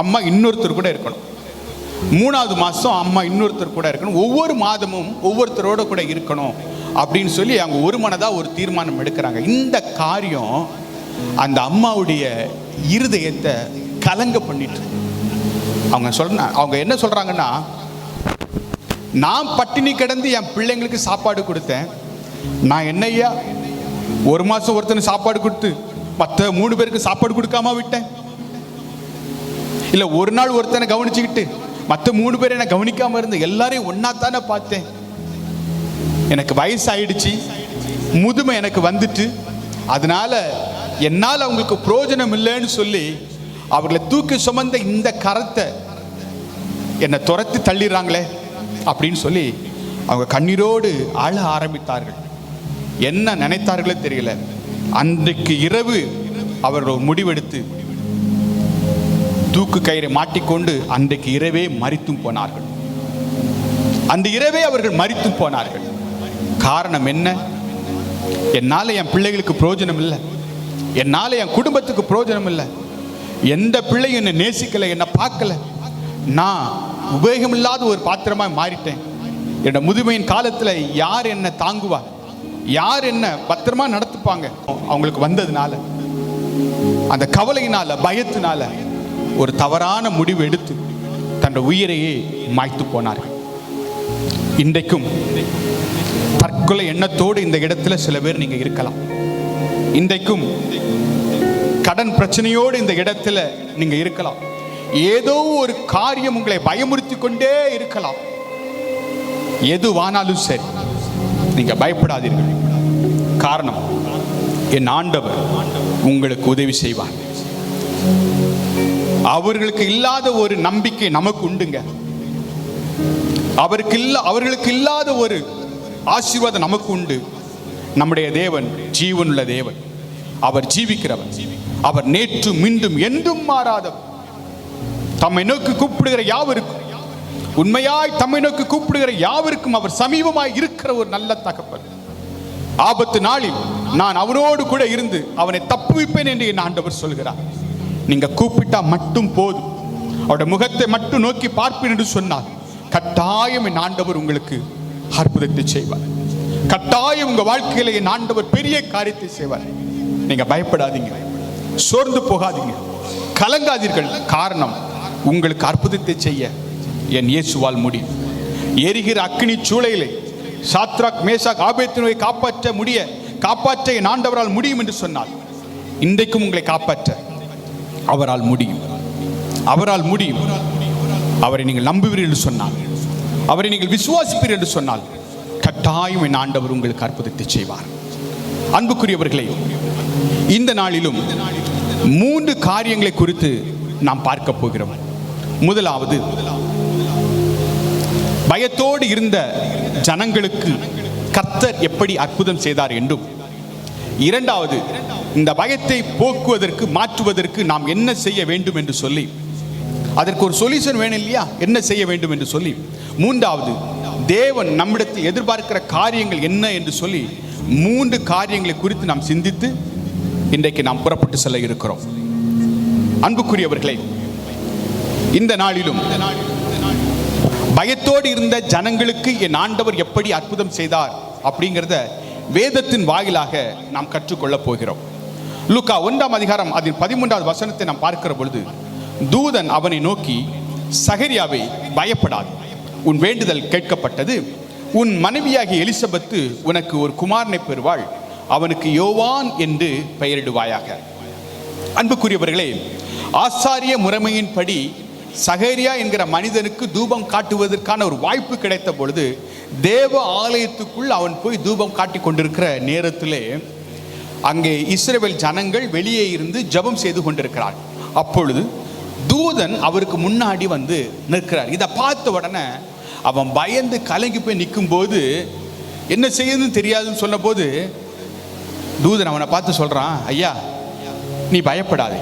அம்மா இன்னொருத்தர் கூட இருக்கணும், 3வது மாசம் அம்மா இன்னொருத்தர் கூட இருக்கணும், ஒவ்வொரு மாதமும் ஒவ்வொருத்தரோட கூட இருக்கணும் அப்படின்னு சொல்லி அவங்க ஒரு மனதா ஒரு தீர்மானம் எடுக்கிறாங்க. இந்த காரியம் அந்த அம்மாவுடைய இருதயத்தை கலங்க பண்ணிட்டு, அவங்க என்ன சொல்றாங்கன்னா, நான் பட்டினி கிடந்து என் பிள்ளைங்களுக்கு சாப்பாடு கொடுத்தேன், நான் என்னையா 1 மாசம் ஒருத்தனுக்கு சாப்பாடு கொடுத்து மற்ற 3 பேருக்கு சாப்பாடு கொடுக்காம விட்டேன், இல்ல ஒரு நாள் ஒருத்தனை கவனிச்சுக்கிட்டு மற்ற 3 பேரை என்ன கவனிக்காம இருந்து எல்லாரையும் ஒன்னா தானே பார்த்தேன், எனக்கு வயசாயிடுச்சு, முதுமை எனக்கு வந்துட்டு, அதனால என்னால் அவங்களுக்கு பிரயோஜனம் இல்லைன்னு சொல்லி அவர்களை தூக்கி சுமந்த இந்த கரத்தை என்னை துரத்தி தள்ளிடுறாங்களே அப்படின்னு சொல்லி அவங்க கண்ணீரோடு அழ ஆரம்பித்தார்கள். என்ன நினைத்தார்களே தெரியல. அன்றைக்கு இரவு அவர்கள் முடிவெடுத்து தூக்கு கயிறை மாட்டிக்கொண்டு அன்றைக்கு இரவே மரித்தும் போனார்கள். அந்த இரவே அவர்கள் மரித்தும் போனார்கள். காரணம் என்ன? என்னால என் பிள்ளைகளுக்கு பிரயோஜனம் இல்லை, என்னால என் குடும்பத்துக்கு பிரயோஜனம் இல்லை, எந்த பிள்ளையும் என்னை நேசிக்கல, என்னை பார்க்கல, நான் உபயோகமில்லாத ஒரு பாத்திரமா மாறிட்டேன், என்னோட முதுமையின் காலத்துல யார் என்ன தாங்குவா, யார் என்ன பத்திரமா நடத்துப்பாங்க, அவங்களுக்கு வந்ததுனால அந்த கவலையினால பயத்தினால ஒரு தவறான முடிவு எடுத்து தன் உயிரையே மாய்த்து போனார்கள். இன்றைக்கும் தற்கொலை எண்ணத்தோடு இந்த இடத்துல சில பேர் நீங்க இருக்கலாம். இன்றைக்கும் கடன் பிரச்சனையோடு இந்த இடத்துல நீங்க இருக்கலாம். ஏதோ ஒரு காரியம் உங்களை பயமுறுத்தி கொண்டே இருக்கலாம். எதுவானாலும் சரி, நீங்க பயப்படாதீர்கள். காரணம், என் ஆண்டவர் உங்களுக்கு உதவி செய்வார். அவர்களுக்கு இல்லாத ஒரு நம்பிக்கை நமக்கு உண்டுங்க. அவர்களுக்கு இல்லாத ஒரு ஆசீர்வாதம் நமக்கு உண்டு. நம்முடைய தேவன் ஜீவனுள்ள தேவன். அவர் ஜீவிக்கிறவர். அவர் நேற்று மீண்டும் என்றும் மாறாதவர். தம்மை நோக்கி கூப்பிடுகிற யாவருக்கும், உண்மையாய் தம்மை நோக்கி கூப்பிடுகிற யாவருக்கும் அவர் சமீபமாய் இருக்கிற ஒரு நல்ல தகப்பன். ஆபத்து நாளில் நான் அவனோடு கூட இருந்து அவனை தப்புவிப்பேன் என்று என் ஆண்டவர் சொல்கிறார். நீங்க கூப்பிட்டா மட்டும் போதும். அவருடைய முகத்தை மட்டும் நோக்கி பார்ப்பேன் என்று சொன்னார், கட்டாயம் என் ஆண்டவர் உங்களுக்கு அற்புதத்தை செய்வார். கட்டாயம் உங்க வாழ்க்கையில என் ஆண்டவர் பெரிய காரியத்தை செய்வார். நீங்க பயப்படாதீங்க, சோர்ந்து போகாதீங்க, கலங்காதீர்கள். காரணம், உங்களுக்கு அற்புதத்தை செய்ய என் இயேசுவால் முடியும். எரிகிற அக்கினி சூளையிலே சாத்ராக் மேஷாக் ஆபேத்நேகோவை காப்பாற்ற என் ஆண்டவரால் முடியும் என்று சொன்னால், இன்றைக்கும் உங்களை காப்பாற்ற அவரால் முடியும். அவரால் முடியும். அவரை நீங்கள் நம்புவீர்கள் என்று சொன்னால், அவரை நீங்கள் விசுவாசிப்பீர்கள் என்று சொன்னால், கட்டாயம் என் ஆண்டவர் உங்களுக்கு அற்புதத்தை செய்வார். அன்புக்குரியவர்களே, இந்த நாளிலும் 3 காரியங்களை குறித்து நாம் பார்க்க போகிறோம். முதலாவது, பயத்தோடு இருந்த ஜனங்களுக்கு கர்த்தர் எப்படி அற்புதம் செய்தார் என்றும், இரண்டாவது, இந்த பயத்தை போக்குவதற்கு மாற்றுவதற்கு நாம் என்ன செய்ய வேண்டும் என்று சொல்லி, அதற்கு ஒரு சொல்யூஷன் வேணும் இல்லையா, என்ன செய்ய வேண்டும் என்று சொல்லி, மூன்றாவது, தேவன் நம்மிடத்தில் எதிர்பார்க்கிற காரியங்கள் என்ன என்று சொல்லி 3 காரியங்களை குறித்து நாம் சிந்தித்து இன்றைக்கு நாம் புறப்பட்டு செல்ல இருக்கிறோம். அன்புக்குரியவர்களே, இந்த நாளிலும் பயத்தோடு இருந்த ஜனங்களுக்கு என் ஆண்டவர் எப்படி அற்புதம் செய்தார் அப்படிங்கிறத வேதத்தின் வாயிலாக நாம் கற்றுக்கொள்ள போகிறோம். லூக்கா 1ஆம் அதிகாரம் அதில் 13வது வசனத்தை நாம் பார்க்கிற பொழுது, தூதன் அவனை நோக்கி, சகரியாவே பயப்படாது, உன் வேண்டுதல் கேட்கப்பட்டது. உன் மனைவியாகிய எலிசபெத்து உனக்கு ஒரு குமாரனை பெறுவாள். அவனுக்கு யோவான் என்று பெயரிடுவாயாக. அன்புக்குரியவர்களே, ஆசாரிய முறைமையின்படி சகரியா என்கிற மனிதனுக்கு தூபம் காட்டுவதற்கான ஒரு வாய்ப்பு கிடைத்த பொழுது, தேவ ஆலயத்துக்குள் அவன் போய் தூபம் காட்டி கொண்டிருக்கிற நேரத்திலே அங்கே இஸ்ரவேல் ஜனங்கள் வெளியே இருந்து ஜெபம் செய்து கொண்டிருக்கிறார். அப்பொழுது தூதன் அவருக்கு முன்னாடி வந்து நிற்கிறார். இதை பார்த்த உடனே அவன் பயந்து கலங்கி போய் நிற்கும் போது, என்ன செய்யுதுன்னு தெரியாதுன்னு சொன்ன போது, தூதன் அவனை பார்த்து சொல்றான், ஐயா நீ பயப்படாதே,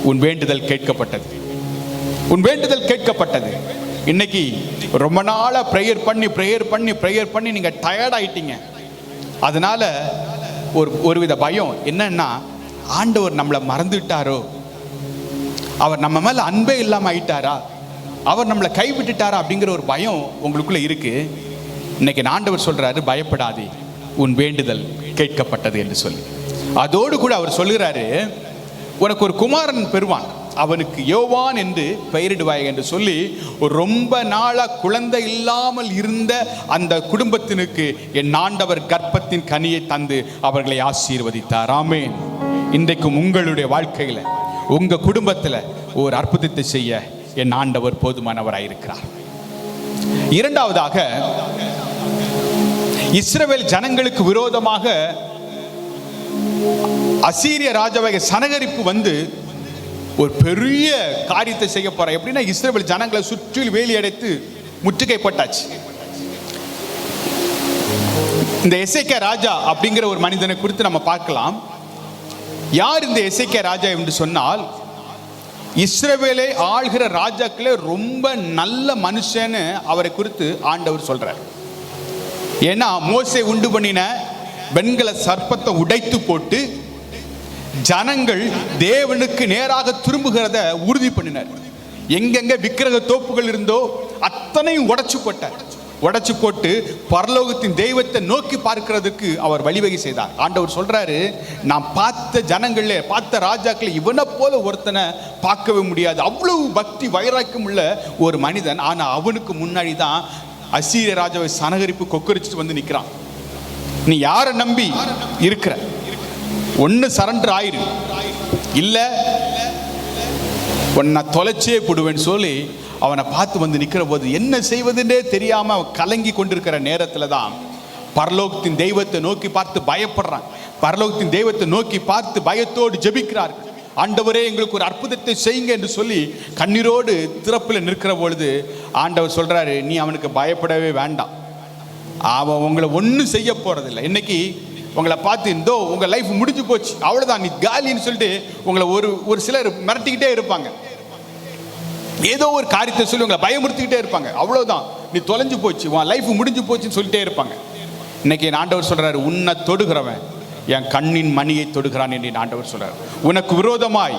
உன் வேண்டுதல் கேட்கப்பட்டது, உன் வேண்டுதல் கேட்கப்பட்டது. இன்னைக்கு ரொம்ப நாளா ப்ரேயர் பண்ணி நீங்க டயர்ட் ஆயிட்டீங்க. அதனால ஒருவித பயம் என்னன்னா, ஆண்டவர் நம்மளை மறந்துட்டாரோ, அவர் நம்ம மேல அன்பே இல்லாம ஆயிட்டாரா, அவர் நம்மளை கைவிட்டுட்டாரா அப்படிங்கிற ஒரு பயம் உங்களுக்குள்ள இருக்கு. இன்னைக்கு ஆண்டவர் சொல்றாரு, பயப்படாதே, உன் வேண்டுதல் கேட்கப்பட்டது என்று சொல்லி. அதோடு கூட அவர் சொல்லுகிறாரு, உனக்கு ஒரு குமாரன் பெறுவான், அவனுக்கு யோவான் என்று பெயரிடுவாய் என்று சொல்லி, ரொம்ப நாளா குழந்தை இல்லாமல் இருந்த அந்த குடும்பத்தினுக்கு என் ஆண்டவர் கர்ப்பத்தின் கனியை தந்து அவர்களை ஆசீர்வதித்தார். ஆமென். இன்றைக்கும் உங்களுடைய வாழ்க்கையில, உங்க குடும்பத்துல ஒரு அற்புதத்தை செய்ய என் ஆண்டவர் போதுமானவராயிருக்கிறார். இரண்டாவதாக, இஸ்ரவேல் ஜனங்களுக்கு விரோதமாக அசீரிய ராஜாவாகிய சனகரிப்பு வந்து ஒரு பெரிய காரியத்தை செய்ய போற. எப்படின்னா, இஸ்ரவேல் ஜனங்களை சுற்றில் வேலி அடைத்து முற்றுகை போட்டாச்சு. இந்த எசேக்கியா ராஜா அப்படிங்கிற ஒரு மனிதனை குறித்து நம்ம பார்க்கலாம். யார் இந்த எசேக்கியா ராஜா என்று சொன்னால், இஸ்ரவேலை ஆள்கிற ராஜாக்களே ரொம்ப நல்ல மனுஷன்னு அவரை குறித்து ஆண்டவர் சொல்றார். ஏன்னா, மோசே உண்டு பண்ணின வெண்கல சர்ப்பத்தை உடைத்து போட்டு ஜனங்கள் தேவனுக்கு நேராக திரும்புகிறத உறுதி பண்ணினார். எங்கெங்க விக்கிரக தோப்புகள் இருந்தோ அத்தனையும் உடைச்சு போட்டார். உடைச்சு போட்டு பரலோகத்தின் தெய்வத்தை நோக்கி பார்க்கிறதுக்கு அவர் வழிவகை செய்தார். ஆண்டவர் சொல்றாரு, நான் பார்த்த ஜனங்களே, பார்த்த ராஜாக்களை இவனை போல ஒருத்தனை பார்க்கவே முடியாது. அவ்வளவு பக்தி வைராக்கியம் உள்ள ஒரு மனிதன். ஆனா அவனுக்கு முன்னாடி தான் அசீரிய ராஜாவை சனகரிப்பு கொக்கரிச்சுட்டு வந்து நிற்கிறான். நீ யாரை நம்பி இருக்கிற? ஒன்னு சரண்டர் ஆயிரு, இல்ல உன்னை தொலைச்சே போடுவேன்னு சொல்லி அவனை பார்த்து வந்து நிற்கிற போது என்ன செய்வதுன்றே தெரியாம கலங்கி கொண்டிருக்கிற நேரத்துல தான் பரலோகத்தின் தெய்வத்தை நோக்கி பார்த்து பயப்படுறான். பரலோகத்தின் தெய்வத்தை நோக்கி பார்த்து பயத்தோடு ஜெபிக்கிறார்கள். ஆண்டவரே, எங்களுக்கு ஒரு அற்புதத்தை செய்யுங்க என்று சொல்லி கண்ணீரோடு திறப்பில் நிற்கிற பொழுது ஆண்டவர் சொல்றாரு, நீ அவனுக்கு பயப்படவே வேண்டாம், அவன் உங்களை ஒன்றும் செய்ய போறதில்லை. இன்னைக்கு உங்களை பார்த்து இந்தோ உங்க லைஃப் முடிஞ்சு போச்சு, அவ்வளவுதான், நீ காலின்னு சொல்லிட்டு உங்களை ஒரு சிலர் மிரட்டிக்கிட்டே இருப்பாங்க. ஏதோ ஒரு காரியத்தை சொல்லி உங்களை பயமுறுத்திக்கிட்டே இருப்பாங்க. அவ்வளவுதான், நீ தொலைஞ்சு போச்சு, உன் லைஃப் முடிஞ்சு போச்சுன்னு சொல்லிட்டே இருப்பாங்க. இன்னைக்கு என் ஆண்டவர் சொல்றாரு, உன்னை தொடுகிறவன் என் கண்ணின் மணியை தொடுகிறான் என்று என் ஆண்டவர் சொல்றாரு. உனக்கு விரோதமாய்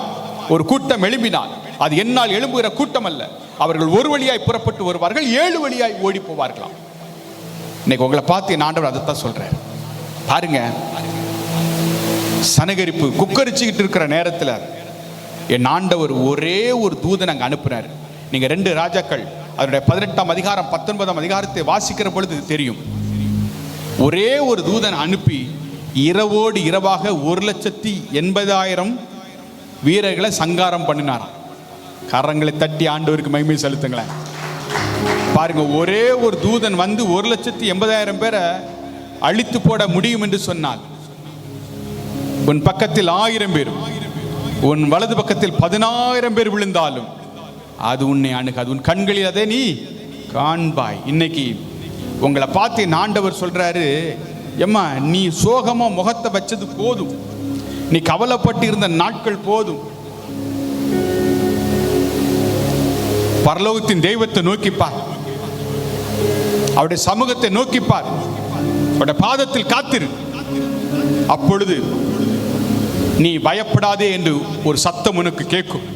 ஒரு கூட்டம் எழும்பினால் அது என்னால் எழும்புகிற கூட்டம் அல்ல. அவர்கள் ஒரு வழியாய் புறப்பட்டு வருவார்கள், 7 வழியாய் ஓடி போவார்களாம். இன்னைக்கு உங்களை பார்த்து என் ஆண்டவர் அதைத்தான் சொல்றாரு. பாருங்க, சனகரிப்பு குக்கரிச்சுக்கிட்டு இருக்கிற நேரத்தில் என் ஆண்டவர் ஒரே ஒரு தூதன் அங்கே அனுப்புறாரு. நீங்க 2 ராஜாக்கள் அதனுடைய 18ஆம் அதிகாரம் 19ஆம் அதிகாரத்தை வாசிக்கிற பொழுது தெரியும். ஒரே ஒரு தூதன் அனுப்பி இரவோடு இரவாக 1,80,000 வீரர்களை சங்காரம் பண்ணினாராம். கரங்களை தட்டி ஆண்டவருக்கு மகிமை செலுத்துங்களேன். பாருங்க, ஒரே ஒரு தூதன் வந்து 1,80,000 பேரை அழித்து போட முடியும் என்று சொன்னால், உன் பக்கத்தில் 1000 பேர், உன் வலது பக்கத்தில் 10,000 பேர் விழுந்தாலும் அது உன்னை அணுகாது, உன் கண்களில் அதை நீ காண்பாய். இன்னைக்கு உங்களை பார்த்து என் ஆண்டவர் சொல்றாரு, எம்மா, நீ சோகமா முகத்தை வச்சது போதும், நீ கவலைப்பட்டு இருந்த நாட்கள் போதும். பரலோகத்தின் தெய்வத்தை நோக்கிப்பார், அவருடைய சமூகத்தை நோக்கிப்பார், அவருடைய பாதத்தில் காத்திரு. அப்பொழுது நீ பயப்படாதே என்று ஒரு சத்தம் உனக்கு கேட்கும்.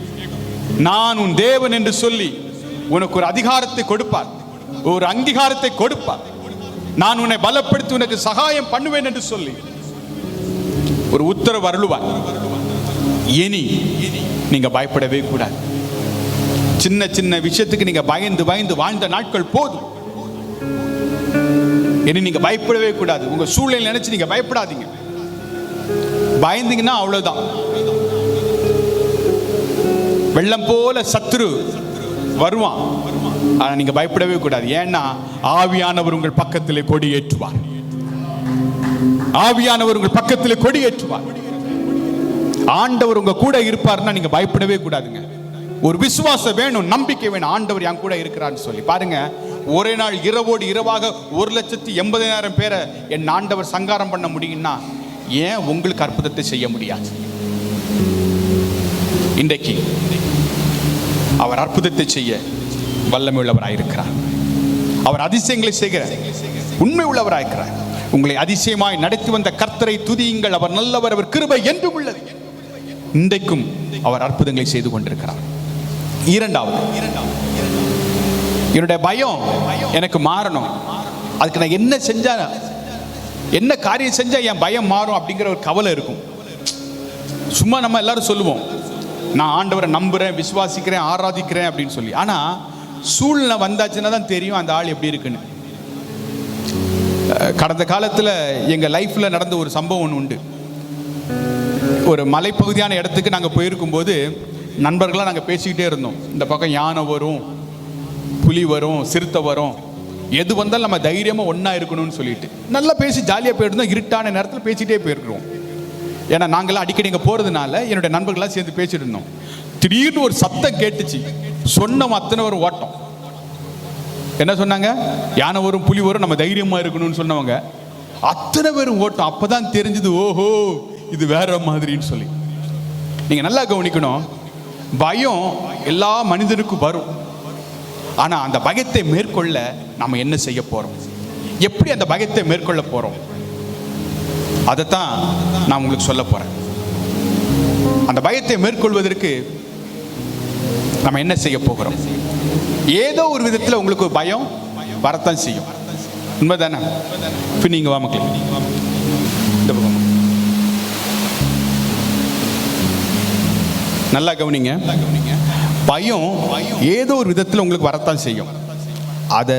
நான் உன் தேவன் என்று சொல்லி உனக்கு ஒரு அதிகாரத்தை கொடுப்பார், ஒரு அங்கீகாரத்தை கொடுப்பார். நான் உன்னை பலப்படுத்தி உனக்கு சகாயம் பண்ணுவேன் என்று சொல்லி ஒரு உத்தரவு அருளுவார். இனி நீங்க பயப்படவே கூடாது. சின்ன சின்ன விஷயத்துக்கு நீங்க பயந்து பயந்து வாழ்ந்த நாட்கள் போதும். இனி நீங்க பயப்படவே கூடாது. உங்க சூழ்நிலை நினைச்சு நீங்க பயப்படாதீங்க. பயந்தீங்கன்னா அவ்வளவுதான், வெள்ளம் போல சத்துரு வருவான். ஆனா நீங்க பயப்படவே கூடாது. ஏன்னா ஆவியானவர் உங்கள் பக்கத்திலே கொடி ஏற்றுவார். ஆவியானவர் உங்கள் பக்கத்திலே கொடி ஏற்றுவார். ஆண்டவர் உங்க கூட இருப்பார்னா நீங்க பயப்படவே கூடாதுங்க. ஒரு விசுவாசம் வேணும், நம்பிக்கை வேணும். ஆண்டவர் என் கூட இருக்கிறான்னு சொல்லி பாருங்க. ஒரே நாள் இரவோடு இரவாக 1,80,000 பேரை என் ஆண்டவர் சங்காரம் பண்ண முடியும்னா ஏன் உங்களுக்கு அற்புதத்தை செய்ய முடியாது? இன்றைக்கு அவர் அற்புதத்தை செய்ய வல்லமை உள்ளவராயிருக்கிறார். அவர் அதிசயங்களை செய்கிற உண்மை உள்ளவராயிருக்கிறார். உங்களை அதிசயமாய் நடத்தி வந்த கர்த்தரை துதியுங்கள், அவர் நல்லவர், அவர் கிருபை என்றும் உள்ளது. இன்றைக்கும் அவர் அற்புதங்களை செய்து கொண்டிருக்கிறார். இரண்டாவது, என்னுடைய பயம் எனக்கு மாறணும். அதுக்கு நான் என்ன செஞ்சா, என்ன காரியம் செஞ்சா என் பயம் மாறும் அப்படிங்கிற ஒரு கவலை இருக்கும். சும்மா நம்ம எல்லாரும் சொல்லுவோம், நான் ஆண்டவரை நம்புறேன், விசுவாசிக்கிறேன், ஆராதிக்கிறேன் அப்படின்னு சொல்லி. ஆனா சூழ்நிலை வந்தாச்சுன்னா தான் தெரியும் அந்த ஆள் எப்படி இருக்குன்னு. கடந்த காலத்தில் எங்கள் லைஃப்பில் நடந்த ஒரு சம்பவம் ஒன்று உண்டு. ஒரு மலைப்பகுதியான இடத்துக்கு நாங்கள் போயிருக்கும்போது நண்பர்களாக நாங்கள் பேசிக்கிட்டே இருந்தோம். இந்த பக்கம் யானை வரும், புலி வரும், சிறுத்தை வரும், எது வந்தாலும் நம்ம தைரியமாக ஒன்றா இருக்கணும்னு சொல்லிட்டு நல்லா பேசி ஜாலியாக போயிருந்தோம். இருட்டான நேரத்தில் பேசிகிட்டே போயிருக்கிறோம். ஏன்னா நாங்களாம் அடிக்கடி இங்கே போகிறதுனால என்னுடைய நண்பர்களாக சேர்ந்து பேசிட்டு இருந்தோம். திடீர்னு ஒரு சத்தம் கேட்டுச்சு. சொன்னவன் அத்தனை ஒரு ஓட்டம். என்ன சொன்னாங்க? யானை வரும், புலி வரும், நம்ம தைரியமாக இருக்கணும்னு சொன்னவங்க அத்தனை பேரும் ஓட்டம். அப்போ தான் தெரிஞ்சது, ஓஹோ இது வேற மாதிரின்னு சொல்லி. நீங்கள் நல்லா கவனிக்கணும், பயம் எல்லா மனிதனுக்கும் வரும். ஆனால் அந்த பயத்தை மேற்கொள்ள நம்ம என்ன செய்ய போகிறோம், எப்படி அந்த பயத்தை மேற்கொள்ள போகிறோம், அதைத்தான் நான் உங்களுக்கு சொல்ல போகிறேன். அந்த பயத்தை மேற்கொள்வதற்கு நம்ம என்ன செய்ய போகிறோம்? ஏதோ ஒரு விதத்தில் உங்களுக்கு பயம் வரத்தான் செய்யும். உண்மைதானே? இப்போ நீங்கள் வா மக்களே, இந்த பக்கம் நல்லா கவனிங்க. பயம் ஏதோ ஒரு விதத்தில் உங்களுக்கு வரத்தான் செய்யும். அதை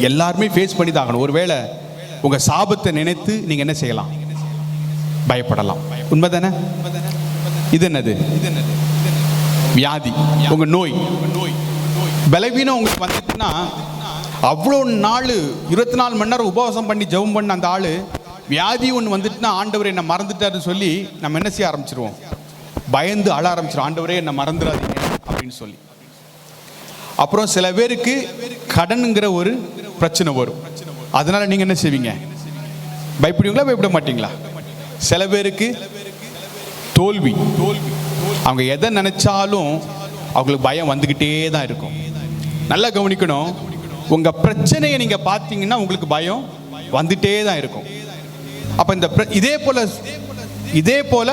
எல்லாருமே ஃபேஸ் பண்ணி தான் ஆகணும். ஒருவேளை உங்கள் சாபத்தை நினைத்து நீங்கள் என்ன செய்யலாம்? பயப்படலாம். உண்மைதானே? இது என்னது? வியாதி, உங்கள் நோய், பலவீனம் உங்களுக்கு வந்துட்டுன்னா, அவ்வளோ நாள் 24 மணி நேரம் உபவாசம் பண்ணி ஜெபம் பண்ண அந்த ஆள் வியாதி ஒன்று வந்துட்டுன்னா, ஆண்டவர் என்னை மறந்துட்டாருன்னு சொல்லி நம்ம என்ன செய்ய ஆரம்பிச்சிருவோம்? பயந்து அழ ஆரம்பிச்சிடும். ஆண்டவரே என்னை மறந்துடாதீங்க அப்படின்னு சொல்லி. அப்புறம் சில பேருக்கு கடனுங்கிற ஒரு பிரச்சனை வரும். அதனால நீங்க என்ன செய்வீங்க? பயப்படுவீங்களா? பயப்பட மாட்டீங்களா? சில பேருக்கு தோல்வி, அவங்க எதை நினைச்சாலும் அவங்களுக்கு பயம் வந்துகிட்டே தான் இருக்கும். நல்லா கவனிக்கணும். உங்க பிரச்சனையை நீங்க பார்த்தீங்கன்னா உங்களுக்கு பயம் வந்துட்டே தான் இருக்கும். அப்ப இந்த இதே போல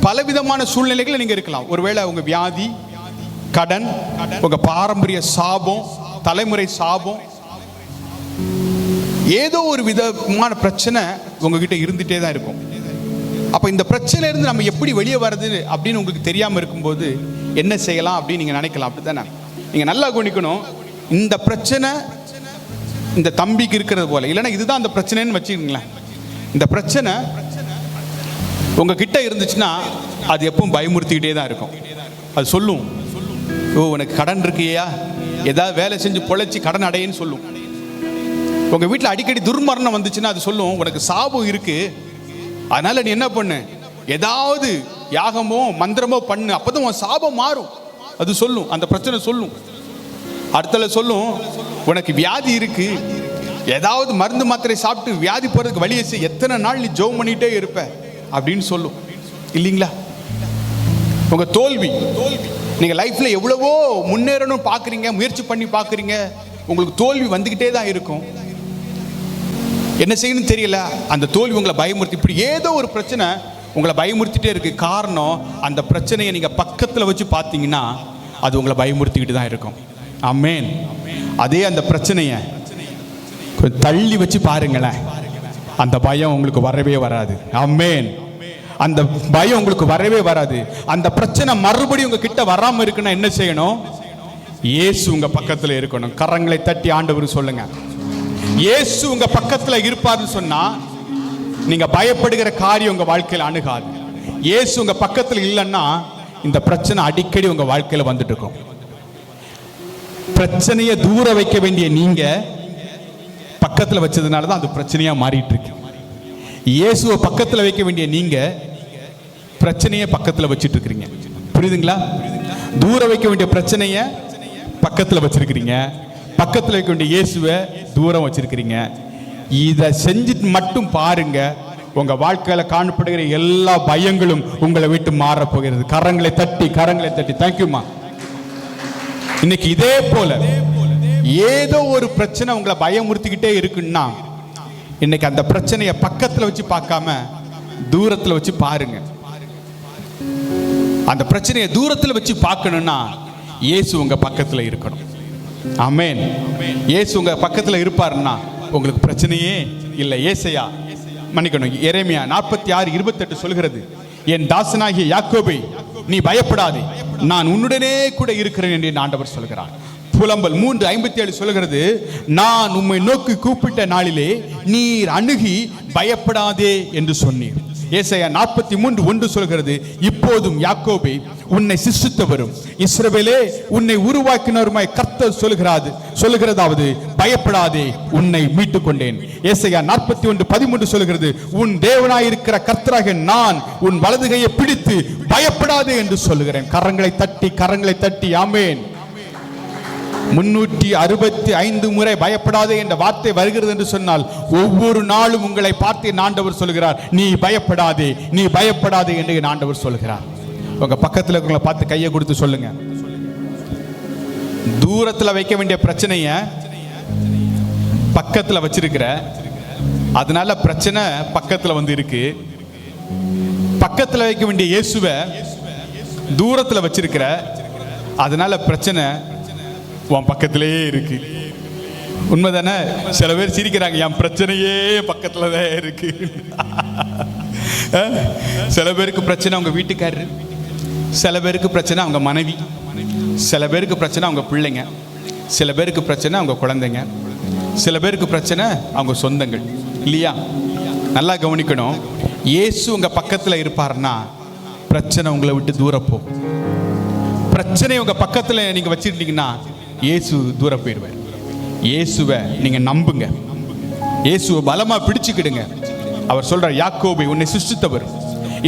பலவிதமான சூழ்நிலைகள் நீங்க இருக்கலாம். ஒருவேளை உங்க வியாதி, கடன், உங்க பாரம்பரிய சாபம், தலைமுறை சாபம், ஏதோ ஒரு விதமான பிரச்சனை உங்ககிட்ட இருந்துட்டே தான் இருக்கும். அப்ப இந்த பிரச்சனையில இருந்து நம்ம எப்படி வெளியே வர்றது அப்படின்னு உங்களுக்கு தெரியாம இருக்கும்போது என்ன செய்யலாம் அப்படின்னு நீங்க நினைக்கலாம். அப்படித்தானே? நீங்க நல்லா கவனிக்கணும். இந்த பிரச்சனை இந்த தம்பிக்கு இருக்கிறது போல இல்லைன்னா இதுதான் அந்த பிரச்சனைன்னு வச்சுக்கீங்களேன். இந்த பிரச்சனை உங்ககிட்ட இருந்துச்சுன்னா அது எப்பவும் பயமுறுத்திக்கிட்டே தான் இருக்கும். அது சொல்லும், ஓ உனக்கு கடன் இருக்கியா, ஏதாவது வேலை செஞ்சு பொழைச்சி கடன் அடையன்னு சொல்லும். உங்க வீட்டில் அடிக்கடி துர்மரணம் வந்துச்சுன்னா அது சொல்லும், உனக்கு சாபம் இருக்கு, அதனால நீ என்ன பண்ணு, ஏதாவது யாகமோ மந்திரமோ பண்ணு, அப்பதான் உன் சாபம் மாறும். அது சொல்லும், அந்த பிரச்சனை சொல்லும். அடுத்தல சொல்லும், உனக்கு வியாதி இருக்கு, ஏதாவது மருந்து மாத்திரை சாப்பிட்டு வியாதி போறதுக்கு வழியை செய், எத்தனை நாள் நீ ஜெபம் பண்ணிட்டே இருப்ப அப்படின்னு சொல்லும். இல்லைங்களா? உங்க தோல்வி, நீங்க லைஃப்ல எவ்வளவோ முன்னேறணும் பாக்குறீங்க, முயற்சி பண்ணி பாக்குறீங்க, உங்களுக்கு தோல்வி வந்துகிட்டே தான் இருக்கும். என்ன செய்யணும் தெரியல, அந்த தோல்வி உங்களை பயமுறுத்தி, இப்படி ஏதோ ஒரு பிரச்சனை உங்களை பயமுறுத்திட்டே இருக்கு. காரணம், அந்த பிரச்சனையை நீங்க பக்கத்துல வச்சு பார்த்தீங்கன்னா அது உங்களை பயமுறுத்திக்கிட்டு தான் இருக்கும். ஆமென். அதே அந்த பிரச்சனையை தள்ளி வச்சு பாருங்களேன், அந்த பயம் உங்களுக்கு வரவே வராது. ஆமென். அந்த பயம் உங்களுக்கு வரவே வராது. அந்த பிரச்சனை மறுபடியும் உங்க கிட்ட வராம இருக்குன்னா என்ன செய்யணும்? இயேசு உங்க பக்கத்துல இருக்கணும். கரங்களை தட்டி ஆண்டவர் சொல்லுங்க, இயேசு உங்க பக்கத்துல இருப்பாருன்னு சொன்னா நீங்க பயப்படுகிற காரியம் உங்க வாழ்க்கையில அணுகாது. இயேசு உங்க பக்கத்துல இல்லைன்னா இந்த பிரச்சனை அடிக்கடி உங்க வாழ்க்கையில வந்துட்டு இருக்கும். பிரச்சனையை தூர வைக்க வேண்டிய நீங்க பக்கத்துல வச்சதுனால தான் அது பிரச்சனையா மாறிட்டு இருக்கு. இயேசுவை பக்கத்துல வைக்க வேண்டிய நீங்க பிரச்சனையை பக்கத்துல வச்சிட்டு இருக்கிறீங்க. புரியுதுங்களா? தூர வைக்க வேண்டிய பிரச்சனையை பக்கத்துல வச்சிருக்கிறீங்க, பக்கத்துல வைக்க வேண்டிய இயேசுவை தூரம் வச்சிருக்கிறீங்க. இதை செஞ்சுட்டு மட்டும் பாருங்க, உங்க வாழ்க்கையில காணப்படுகிற எல்லா பயங்களும் உங்களை விட்டு மாற போகிறது. கரங்களை தட்டி தேங்க்யூமா. இன்னைக்கு இதே போல ஏதோ ஒரு பிரச்சனை உங்களை பயமுறுத்திக்கிட்டே இருக்குன்னா இன்னைக்கு அந்த பிரச்சனையை பக்கத்துல வச்சு பார்க்காம தூரத்துல வச்சு பாருங்க. அந்த பிரச்சனையை தூரத்துல வச்சு பார்க்கணும்னா இயேசு உங்க பக்கத்துல இருக்கணும். ஆமென். இயேசு உங்க பக்கத்துல இருப்பாருன்னா உங்களுக்கு பிரச்சனையே இல்லை. ஏசாயா மன்னிக்கணும், எரேமியா 46:28 சொல்கிறது, என் தாசனாகிய யாக்கோபே நீ பயப்படாதே, நான் உன்னுடனே கூட இருக்கிறேன் என்று ஆண்டவர் சொல்கிறார். புலம்பல் 3:57 சொல்கிறது, நான் உம்மை நோக்கி கூப்பிட்ட நாளிலே நீர் அணுகி பயப்படாதே என்று சொன்னீர். ஏசாயா 43:1 சொல்கிறது, இப்போதும் யாக்கோபே உன்னை சிருஷ்டித்தவரும் இஸ்ரவேலே உன்னை உருவாக்கினவருமாய் கர்த்தர் சொல்லுகிறதாவது பயப்படாதே, உன்னை மீட்டுக் கொண்டேன். ஏசாயா 41:13 சொல்கிறது, உன் தேவனாயிருக்கிற கர்த்தராகிய நான் உன் வலது கையை பிடித்து பயப்படாதே என்று சொல்லுகிறேன். கரங்களை தட்டி ஆமென். 365 முறை பயப்படாதே என்ற வார்த்தை வருகிறது என்று சொன்னால் ஒவ்வொரு நாளும் உங்களை பார்த்து ஆண்டவர் சொல்கிறார், நீ பயப்படாதே என்று ஆண்டவர் சொல்கிறார். உங்க பக்கத்துல உங்களை பார்த்து கையை கொடுத்து சொல்லுங்க, தூரத்துல வைக்க வேண்டிய பிரச்சனைய பக்கத்துல வச்சிருக்கிற, அதனால பிரச்சனை பக்கத்துல வந்து இருக்கு. பக்கத்துல வைக்க வேண்டிய இயேசுவை தூரத்துல வச்சிருக்கிற, அதனால பிரச்சனை உன் பக்கத்திலேயே இருக்கு. உண்மைதானே? சில பேர் சிரிக்கிறாங்க, என் பிரச்சனையே பக்கத்துல தான் இருக்கு. சில பேருக்கு பிரச்சனை அவங்க வீட்டுக்காரரு, சில பேருக்கு பிரச்சனை அவங்க மனைவி, சில பேருக்கு பிரச்சனை அவங்க பிள்ளைங்க, சில பேருக்கு பிரச்சனை அவங்க குழந்தைங்க, சில பேருக்கு பிரச்சனை அவங்க சொந்தங்கள். இல்லையா? நல்லா கவனிக்கணும். இயேசு உங்க பக்கத்துல இருப்பாருன்னா பிரச்சனை உங்களை விட்டு தூரப்போ. பிரச்சனை உங்க பக்கத்துல நீங்க வச்சிருந்தீங்கன்னா இயேசு தூர போயிடுவார். இயேசுவை நீங்க நம்புங்க, இயேசுவை பலமா பிடிச்சுக்கிடுங்க. அவர் சொல்றார், யாக்கோபை உன்னை சிருஷ்டித்தவர்,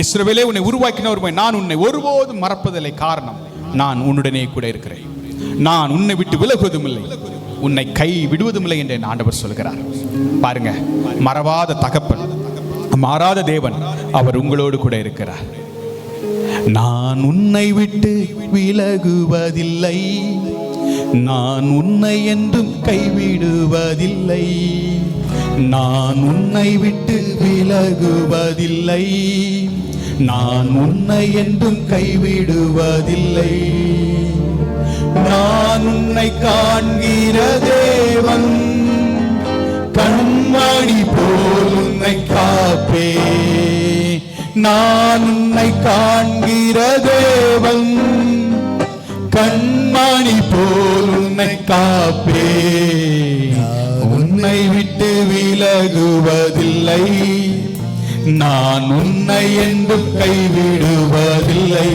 இஸ்ரவேலே உன்னை உருவாக்கினவர், நான் உன்னை ஒருபோதும் மறப்பதில்லை, காரணம் நான் உன்னுடனே கூட இருக்கிறேன், நான் உன்னை விட்டு விலகுவதும் இல்லை, உன்னை கை விடுவதும் இல்லை என்று என் ஆண்டவர் சொல்கிறார். பாருங்க, மறவாத தகப்பன், மாறாத தேவன், அவர் உங்களோடு கூட இருக்கிறார். நான் உன்னை விட்டு விலகுவதில்லை, நான் உன்னை என்றும் கைவிடுவதில்லை, நான் உன்னை விட்டு விலகுவதில்லை, நான் உன்னை என்றும் கைவிடுவதில்லை, நான் உன்னை காண்கிற தேவன், கண்மணி போல் உன்னை காப்பே, நான் உன்னை காண்கிற தேவன், கண்மணி போல் உன்னை காப்பே, உன்னை விட்டு விலகுவதில்லை, நான் உன்னை என்றும் கைவிடுவதில்லை,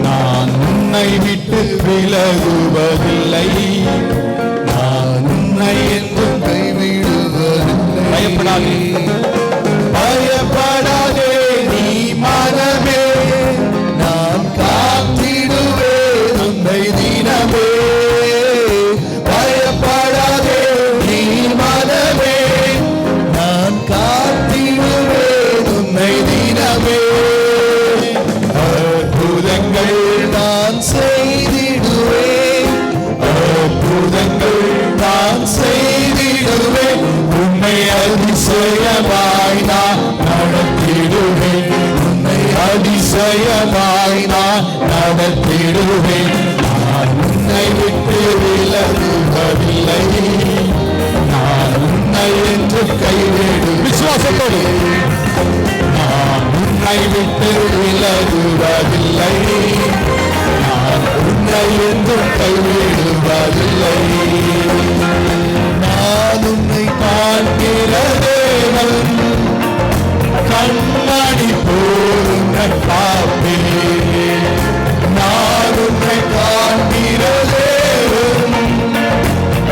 நான் உன்னை விட்டு விலகுவதில்லை, நான் உன்னை என்றும் கைவிடுவதில்லை. பயப்படாதே, பயப்படாதே நீ மனமே, நான் காத்திடுவேன் உன்னை தினமே. பயப்படாதே நீ மனமே, நான் காத்திடுவேன் உன்னை தினமே. அற்புதங்கள் நான் செய்திடுவேன், அற்புதங்கள் நான் செய்திடுவேன், உன்னை அதிசயமாய் நான் நடத்திடுவேன், உன்னை அதிசயமாய் நான் நடத்திடுவேன். நான் உன்னை விட்டு விலகுவதில்லை, நான் உன்னை என்று கைவிடு. விசுவாசத்தோடு, நான் உன்னை விட்டு விலகுவதில்லை, நான் உன்னை என்று கைவிடுவதில்லை, நான் உன்னை காண்கிற தேவன், கண்மணி போல் உன்னை காப்பே, நான் உன்னை காண்கிற தேவன்,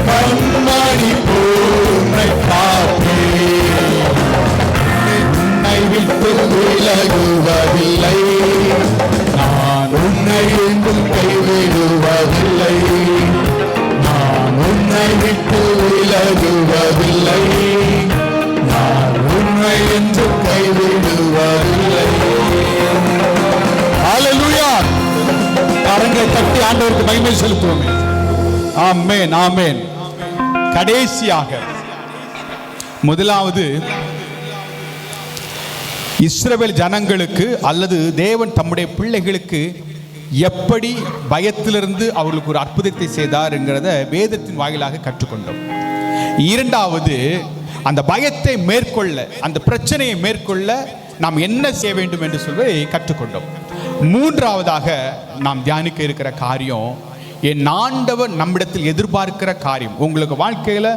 கண்மணி போல் உன்னை காப்பே, உன்னை விட்டு விலகுவதில்லை, நான் உன்னை என்றும் கைவிடுவதில்லை, நான் உன்னை விட்டு விலகுவதில்லை, நான் உன்னை என்றும் கைவிடுவதில்லை. ஹல்லேலூயா! கரங்களை தட்டி ஆண்டவருக்கு மகிமை செலுத்துவோம். ஆமென், ஆமென். கடைசியாக முதலாவது, இஸ்ரவேல் ஜனங்களுக்கு அல்லது தேவன் தம்முடைய பிள்ளைகளுக்கு எப்படி பயத்திலிருந்து அவர்களுக்கு ஒரு அற்புதத்தை செய்தார் என்கிறத வேதத்தின் வாயிலாக கற்றுக்கொண்டோம். இரண்டாவது, அந்த பயத்தை மேற்கொள்ள, அந்த பிரச்சனையை மேற்கொள்ள நாம் என்ன செய்ய வேண்டும் என்று சொல்லி கற்றுக்கொண்டோம். மூன்றாவதாக நாம் தியானிக்க இருக்கிற காரியம், என் ஆண்டவர் நம்மிடத்தில் எதிர்பார்க்கிற காரியம். உங்களுக்கு வாழ்க்கையில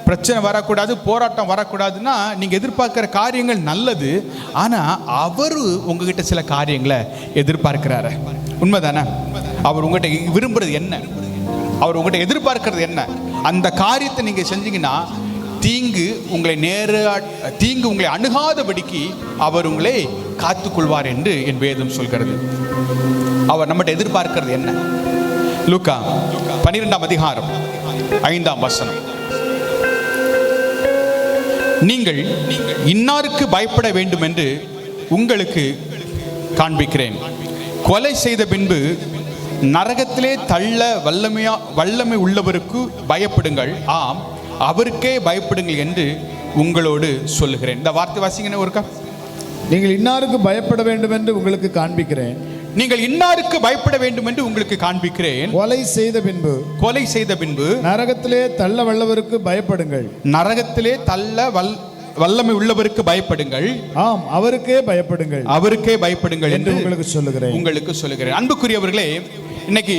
பிரச்சனை வரக்கூடாது, போராட்டம் வரக்கூடாதுன்னா நீங்க எதிர்பார்க்கிற காரியங்கள் நல்லது, ஆனா அவரு உங்ககிட்ட சில காரியங்களை எதிர்பார்க்கிறாரு. உண்மைதானே? அவர் உங்ககிட்ட விரும்புறது என்ன, அவர் உங்ககிட்ட எதிர்பார்க்கிறது என்ன, அந்த காரியத்தை நீங்க செஞ்சீங்கன்னா தீங்கு உங்களை அணுகாதபடிக்கு அவர் உங்களை காத்துக்கொள்வார் என்று என் வேதம் சொல்கிறது. அவர் நம்மகிட்ட எதிர்பார்க்கிறது என்ன? லூக்கா 12ஆம் அதிகாரம் 5ஆம் வசனம், நீங்கள் இன்னாருக்கு பயப்பட வேண்டும் என்று உங்களுக்கு காண்பிக்கிறேன், கொலை செய்த பின்பு நரகத்திலே தள்ள வல்லமை உள்ளவருக்கு பயப்படுங்கள், ஆம் அவருக்கே பயப்படுங்கள் என்று உங்களோடு சொல்லுகிறேன். இந்த வார்த்தை வாசிங்க ஒருக்கா. நீங்கள் இன்னாருக்கு பயப்பட வேண்டும் என்று உங்களுக்கு காண்பிக்கிறேன், நீங்கள் இன்னாருக்கு பயப்பட வேண்டும் என்று உங்களுக்கு காண்பிக்கிறேன். கொலை செய்த பின்பு நரகத்திலே தள்ள வல்லவருக்கு பயப்படுங்கள். நரகத்திலே தள்ள வல்லமை உள்ளவருக்கு பயப்படுங்கள். ஆம், அவருக்கே பயப்படுங்கள் என்று உங்களுக்கு சொல்லுகிறேன். அன்புக்குரியவர்களே, இன்னைக்கு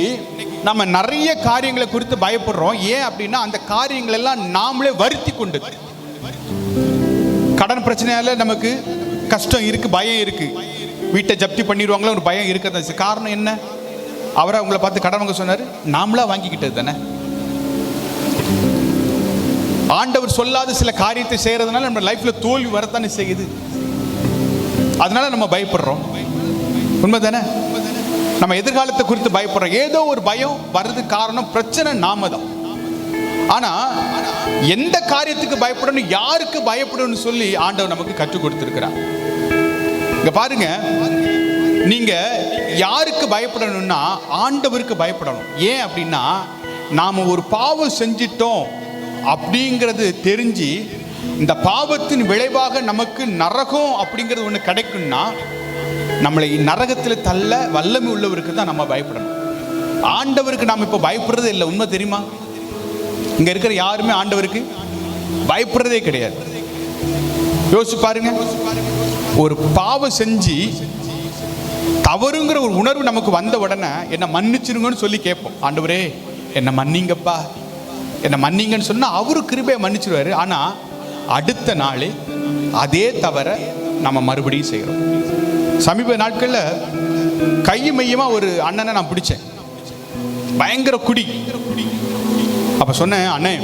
நம்ம நிறைய காரியங்களை குறித்து பயப்படுறோம். ஏன் அப்படின்னா அந்த காரியங்கள் எல்லாம் நாமளே வருத்தி கொண்டு, கடன் பிரச்சனையால நமக்கு கஷ்டம் இருக்கு, பயம் இருக்கு, வீட்டை ஜப்தி பண்ணிடுவாங்களோ ஒரு பயம் இருக்கிறது. காரணம் என்ன? அவரை உங்களை பார்த்து கடன் வாங்க சொன்னாரு, நாமளா வாங்கிக்கிட்டது தானே. ஆண்டவர் சொல்லாத சில காரியத்தை செய்யறதுனால நம்ம லைஃப்ல தோல்வி வரத்தானே செய்யுது. அதனால நம்ம பயப்படுறோம். உண்மைதானே? நம்ம எதிர்காலத்தை குறித்து பயப்படுறோம். ஏதோ ஒரு பயம் வர்றதுக்கு காரணம் பிரச்சனை நாம தான். ஆனா எந்த காரியத்துக்கு பயப்படணும், யாருக்கு பயப்படணும்னு சொல்லி ஆண்டவர் நமக்கு கற்றுக் கொடுத்திருக்கிறார். இங்க பாருங்க, நீங்க யாருக்கு பயப்படணும்னா ஆண்டவருக்கு பயப்படணும். ஏன் அப்படின்னா நாம ஒரு பாவம் செஞ்சிட்டோம் அப்படிங்கிறது தெரிஞ்சு இந்த பாவத்தின் விளைவாக நமக்கு நரகம் அப்படிங்கிறது ஒன்று கிடைக்கும்னா நம்மளை நரகத்தில் தள்ள வல்லமை உள்ளவருக்கு தான் நம்ம பயப்படணும். ஆண்டவருக்கு நாம் இப்போ பயப்படுறதே இல்லை. உண்மை தெரியுமா? இங்க இருக்கிற யாருமே ஆண்டவருக்கு பயப்படுறதே கிடையாது. யோசிச்சு பாருங்க, ஒரு பாவம் செஞ்சு தவறுங்கிற ஒரு உணர்வு நமக்கு வந்த உடனே என்ன மன்னிச்சிருங்கன்னு சொல்லி கேட்போம். ஆண்டவரே என்ன மன்னிங்கப்பா, என்ன மன்னிங்கன்னு சொன்னா அவரு கிருபையை மன்னிச்சிருவாரு. ஆனா அடுத்த நாள் அதே தவிர நம்ம மறுபடியும் செய்கிறோம். சமீப நாட்கள்ல கையும் மையமா ஒரு அண்ணனை நான் பிடிச்சேன். பயங்கர குடி. அப்ப சொன்னேன், அண்ணே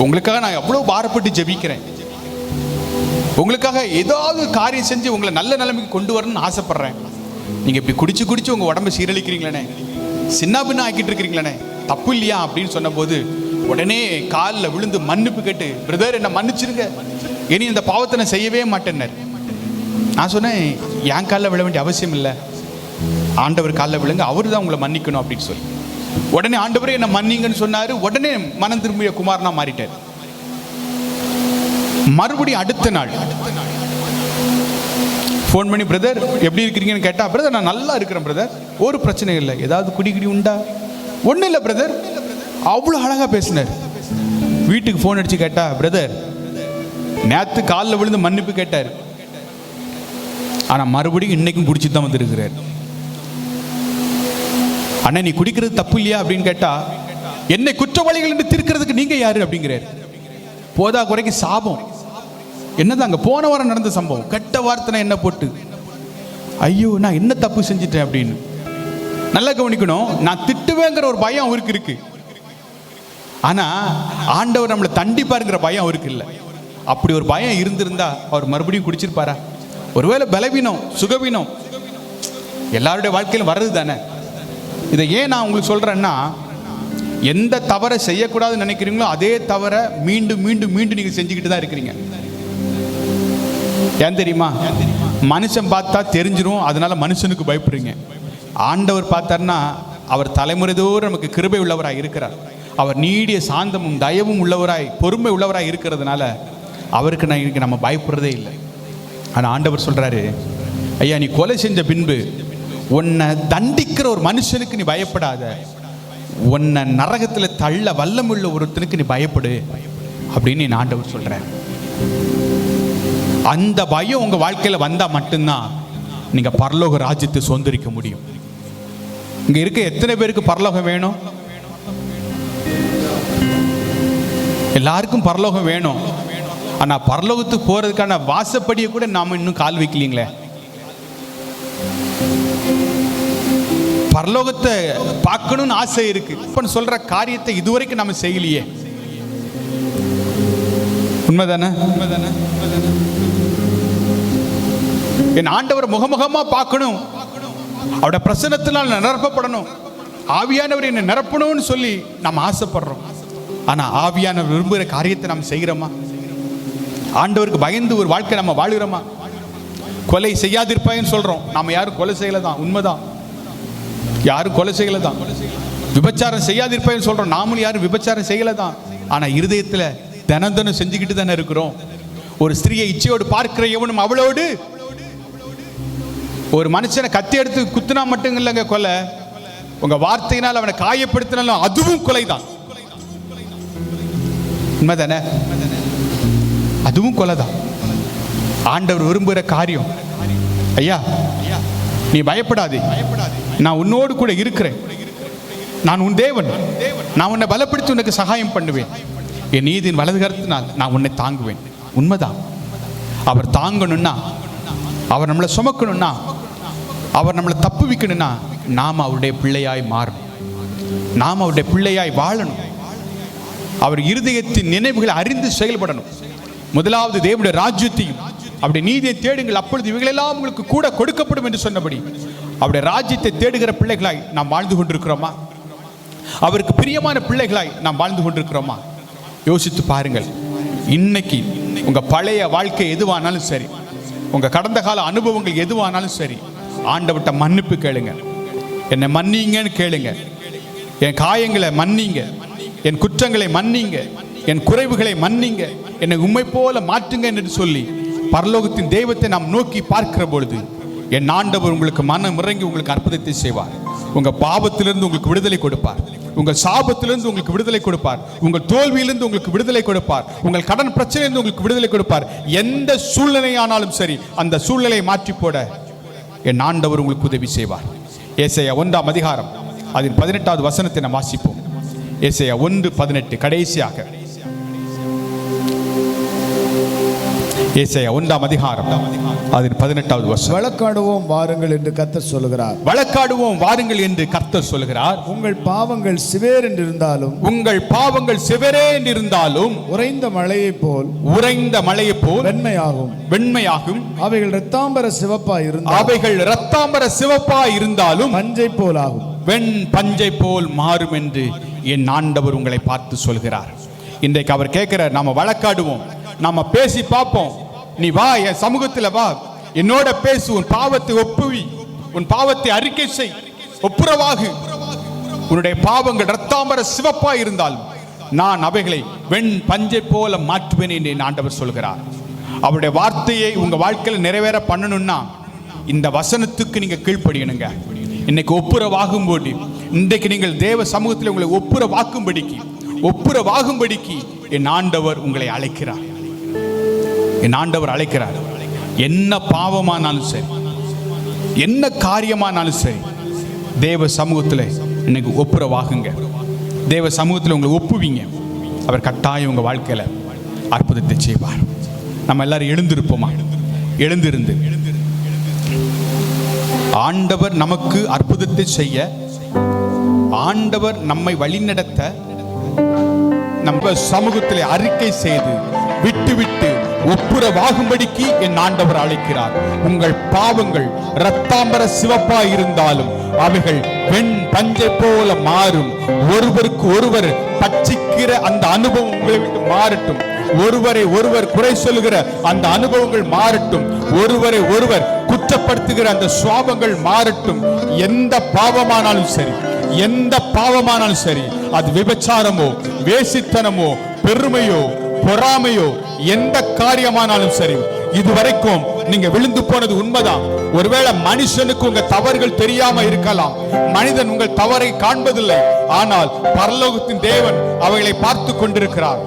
உங்களுக்காக நான் எவ்வளவு பாரப்பட்டு ஜெபிக்கிறேன், உங்களுக்காக ஏதாவது காரியம் செஞ்சு உங்களை நல்ல நிலைமைக்கு கொண்டு வரணும்னு ஆசைப்படுறேன். நீங்க இப்படி குடிச்சு குடிச்சு உங்க உடம்பை சீரழிக்கிறீங்களே, சின்ன பின்ன ஆக்கிட்டு இருக்கிறீங்களே, தப்பு இல்லையா அப்படின்னு சொன்ன போது உடனே காலில் விழுந்து மன்னிப்பு கேட்டு, பிரதர் என்ன மன்னிச்சிருங்க, இனி இந்த பாவத்தை நான் செய்யவே மாட்டேன்னார். நான் சொன்னேன், என் காலில் விழ வேண்டிய அவசியம் இல்லை, ஆண்டவர் காலில் விழுங்க, அவரு தான் உங்களை மன்னிக்கணும் அப்படின்னு சொல்லி உடனே ஆண்டவரே என்ன மன்னிங்கன்னு சொன்னாரு. உடனே மனம் திரும்பிய குமாரனா மாறிட்டார். மறுபடியும் அடுத்த நாள் ஃபோன் பண்ணி, பிரதர் எப்படி இருக்கிறீங்கன்னு கேட்டா, பிரதர் நான் நல்லா இருக்கிறேன் பிரதர், ஒரு பிரச்சனை இல்லை, ஏதாவது குடிக்கிடி உண்டா? ஒன்றும் இல்லை பிரதர். அவ்வளோ அழகாக பேசினார். வீட்டுக்கு ஃபோன் அடிச்சு கேட்டா, பிரதர் நேற்று காலில் விழுந்து மன்னிப்பு கேட்டார், ஆனால் மறுபடியும் இன்னைக்கும் பிடிச்சி தான் வந்துருக்கிறார். அண்ணா நீ குடிக்கிறது தப்பு இல்லையா அப்படின்னு கேட்டா, என்னை குற்றவாளிகள் என்று தீர்க்கிறதுக்கு நீங்க யாரு அப்படிங்கிறார். போதா குறைக்கு சாபம். என்னதான் அங்கே போன வாரம் நடந்த சம்பவம். கெட்ட வார்த்தை என்ன போட்டு, ஐயோ நான் என்ன தப்பு செஞ்சிட்டேன் அப்படின்னு. நல்லா கவனிக்கணும், நான் திட்டுவேங்கிற ஒரு பயம் அவருக்கு இருக்கு, ஆனா ஆண்டவர் நம்மளை தண்டிப்பாருங்கிற பயம் அவருக்கு இல்லை. அப்படி ஒரு பயம் இருந்திருந்தா அவர் மறுபடியும் குடிச்சிருப்பாரா? ஒருவேளை பலவீனம், சுகவீனம் எல்லாருடைய வாழ்க்கையிலும் வர்றது தானே. இதை ஏன் நான் உங்களுக்கு சொல்றேன்னா, எந்த தவறை செய்யக்கூடாதுன்னு நினைக்கிறீங்களோ அதே தவற மீண்டும் மீண்டும் மீண்டும் நீங்க செஞ்சுக்கிட்டு தான் இருக்கிறீங்க. ஏன் தெரியுமா? மனுஷன் பார்த்தா தெரிஞ்சிரும், அதனால மனுஷனுக்கு பயப்படுறீங்க. ஆண்டவர் பார்த்தார்னா அவர் தலைமுறை தோறும் நமக்கு கிருபை உள்ளவராய் இருக்கிறார். அவர் நீடிய சாந்தமும் தயவும் உள்ளவராய், பொறுமை உள்ளவராய் இருக்கிறதுனால அவருக்கு நான் நம்ம பயப்படுறதே இல்லை. ஆனால் ஆண்டவர் சொல்றாரு, ஐயா நீ கொலை செஞ்ச பின்பு உன்னை தண்டிக்கிற ஒரு மனுஷனுக்கு நீ பயப்படாத, உன்னை நரகத்தில் தள்ள வல்லமுள்ள ஒருத்தனுக்கு நீ பயப்படு அப்படின்னு என் ஆண்டவர் சொல்றாரு. அந்த பயம் உங்க வாழ்க்கையில வந்தா மட்டும்தான் நீங்க பரலோக ராஜ்யத்தை சுதந்திரிக்க முடியும். இங்க இருக்க எத்தனை பேருக்கு பரலோகம் வேணும்? எல்லாருக்கும் பரலோகம் வேணும். ஆனா பரலோகத்துக்கு போறதுக்கான வாசப்படியை கூட நாம இன்னும் கால் வைக்கலீங்களே. பரலோகத்தை பார்க்கணும்னு ஆசை இருக்கு, இப்ப சொல்ற காரியத்தை இதுவரைக்கும் நம்ம செய்யலையே. உண்மைதானே? என் ஆண்டவர் முகமுகமா பார்க்கணும், அவருடைய பிரசன்னத்தினால் நிரப்பப்படணும், ஆவியானவர் என்னை நிரப்பணும்னு சொல்லி நம்ம ஆசைப்படுறோம். ஆனா ஆவியானவர் விரும்புகிற காரியத்தை நம்ம செய்கிறோமா? ஆண்டவருக்கு பயந்து ஒரு வாழ்க்கை நம்ம வாழுகிறோமா? கொலை செய்யாதிருப்பாயின்னு சொல்றோம், நாம யாரும் கொலை செய்யல தான், உண்மைதான், யாரும் கொலை செய்யல தான். விபச்சாரம் செய்யாதிருப்பாயின்னு சொல்றோம், நாமளும் யாரும் விபச்சாரம் செய்யல தான். ஆனா இருதயத்துல தினம் செஞ்சுக்கிட்டு தானே இருக்கிறோம். ஒரு ஸ்திரியை இச்சையோடு பார்க்கிற எவனும் அவளோடு ஒரு மனுஷனை கத்தி எடுத்து குத்துனா மட்டும் இல்லைங்க கொலை, உங்க வார்த்தையினால் அவனை காயப்படுத்தினாலும் அதுவும் கொலைதான். உண்மைதானே? அதுவும் கொலைதான். ஆண்டவர் விரும்புகிற காரியம், ஐயா நீ பயப்படாதே, நான் உன்னோடு கூட இருக்கிறேன், நான் உன் தேவன், நான் உன்னை பலப்படுத்தி உனக்கு சகாயம் பண்ணுவேன், என் நீதியின் வலது கரத்தினால் நான் உன்னை தாங்குவேன். உண்மைதான். அவர் தாங்கணும்னா, அவர் நம்மளை சுமக்கணும்னா, அவர் நம்மளை தப்பு வைக்கணும்னா நாம் அவருடைய பிள்ளையாய் மாறணும், நாம் அவருடைய பிள்ளையாய் வாழணும், அவர் இருதயத்தின் நினைவுகளை அறிந்து செயல்படணும். முதலாவது தேவனுடைய ராஜ்யத்தையும் அவருடைய நீதியை தேடுங்கள், அப்பொழுது இவைகளெல்லாம் உங்களுக்கு கூட கொடுக்கப்படும் என்று சொன்னபடி அவருடைய ராஜ்யத்தை தேடுகிற பிள்ளைகளாய் நாம் வாழ்ந்து கொண்டிருக்கிறோமா? அவருக்கு பிரியமான பிள்ளைகளாய் நாம் வாழ்ந்து கொண்டிருக்கிறோமா? யோசித்து பாருங்கள். இன்னைக்கு உங்க பழைய வாழ்க்கை எதுவானாலும் சரி, உங்க கடந்த கால அனுபவங்கள் எதுவானாலும் சரி, ஆண்டவர்கிட்ட மன்னிப்பு கேளுங்க. என்னை மன்னிங்கன்னு கேளுங்க. என் காயங்களை மன்னிங்க, என் குற்றங்களை மன்னிங்க, என் குறைவுகளை மன்னிங்க, என்னை உண்மை போல மாற்றுங்க என்று சொல்லி பரலோகத்தின் தெய்வத்தை நாம் நோக்கி பார்க்கிற பொழுது என் ஆண்டவர் உங்களுக்கு மனம் இறங்கி உங்களுக்கு அற்புதத்தை செய்வார். உங்க பாவத்திலிருந்து உங்களுக்கு விடுதலை கொடுப்பார், உங்கள் சாபத்திலிருந்து உங்களுக்கு விடுதலை கொடுப்பார், உங்கள் தோல்வியிலிருந்து உங்களுக்கு விடுதலை கொடுப்பார், உங்கள் கடன் பிரச்சனையிலிருந்து உங்களுக்கு விடுதலை கொடுப்பார். எந்த சூழ்நிலையானாலும் சரி அந்த சூழ்நிலையை மாற்றி போட என் ஆண்டவர் உங்களுக்கு உதவி செய்வார். ஏசாயா 1ஆம் அதிகாரம் அதன் 18வது வசனத்தை நாம் வாசிப்போம். ஏசாயா 1:18 கடைசியாக. ஏசாயா 1ஆம் அதிகாரம் அதன் 18வது வசனம். வழக்காடுவோம் வாருங்கள் என்று கர்த்தர் சொல்லுகிறார். வழக்காடுவோம் வாருங்கள் என்று கர்த்தர் சொல்லுகிறார். உங்கள் பாவங்கள் சிவேர் என்று இருந்தாலும், உங்கள் பாவங்கள் சிவரே என்று இருந்தாலும் உறைந்த மழையைப் போல், உறைந்த மழையைப் போல் வெண்மையாகும், வெண்மையாகும். அவைகள் இரத்தாம்பர சிவப்பா இருந்தாலும், அவைகள் இரத்தாம்பர சிவப்பா இருந்தாலும் பஞ்சை போல் ஆகும், வெண் பஞ்சை போல் மாறும் என்று என் ஆண்டவர் உங்களை பார்த்து சொல்கிறார். இன்றைக்கு அவர் கேட்கிறார், நாம வழக்காடுவோம், நாம பேசி பார்ப்போம், நீ வா என் சமூகத்தில் வா, என்னோட பேசு, உன் பாவத்தை ஒப்புவி, உன் பாவத்தை அறிக்கை செய், ஒப்புரவாகு. உன்னுடைய பாவங்கள் இரத்தாம்பர சிவப்பா இருந்தாலும் நான் அவைகளை வெண் பஞ்சை போல மாற்றுவேன் என்று என் ஆண்டவர் சொல்கிறார். அவருடைய வார்த்தையை உங்க வாழ்க்கையில் நிறைவேற பண்ணணும்னா இந்த வசனத்துக்கு நீங்க கீழ்ப்படியணுங்க. இன்னைக்கு ஒப்புரவாகும் போது, இன்றைக்கு நீங்கள் தேவ சமூகத்தில் உங்களை ஒப்புரவாகும்படிக்கு என் ஆண்டவர் உங்களை அழைக்கிறார். என் ஆண்டவர் அழைக்கிறார். என்ன பாவமானாலும் சரி, என்ன காரியமானாலும் சரி, தேவ சமூகத்தில் இன்னைக்கு ஒப்புரவாகுங்க. தேவ சமூகத்தில் உங்களை ஒப்புவீங்க. அவர் கட்டாயம் உங்க வாழ்க்கையில அற்புதத்தை செய்வார். நம்ம எல்லாரும் எழுந்திருப்போமா? எழுந்திருந்து ஆண்டவர் நமக்கு அற்புதத்தை செய்ய, ஆண்டவர் நம்மை வழிநடத்த, நம்ம சமூகத்தில் அறிக்கை செய்து விட்டு ஒப்புரவாகும்படிக்கு என் ஆண்டவர் அழைக்கிறார். உங்கள் பாவங்கள் இரத்தாம்பர சிவப்பா இருந்தாலும் அவைகள் வெண் பஞ்சை போல மாறும். ஒருவருக்கு ஒருவர் பட்சிக்கிற அந்த அனுபவம் உங்களை விட்டு மாறட்டும். ஒருவரை ஒருவர் குறை சொல்லுகிற அந்த அனுபவங்கள் மாறட்டும். ஒருவரை ஒருவர் குற்றப்படுத்துகிற அந்த சுவாபங்கள் மாறட்டும். எந்த பாவமானாலும் சரி, எந்த பாவமானாலும் சரி, அது விபச்சாரமோ, வேசித்தனமோ, பெருமையோ, பொறாமையோ, எந்த காரியமானாலும் சரி, இதுவரைக்கும் நீங்க விழுந்து போனது உண்மைதான். ஒருவேளை மனுஷனுக்கு உங்க தவறுகள் தெரியாம இருக்கலாம், மனிதன் உங்கள் தவறை காண்பதில்லை. ஆனால் பரலோகத்தின் தேவன் அவைகளை பார்த்து கொண்டிருக்கிறார்.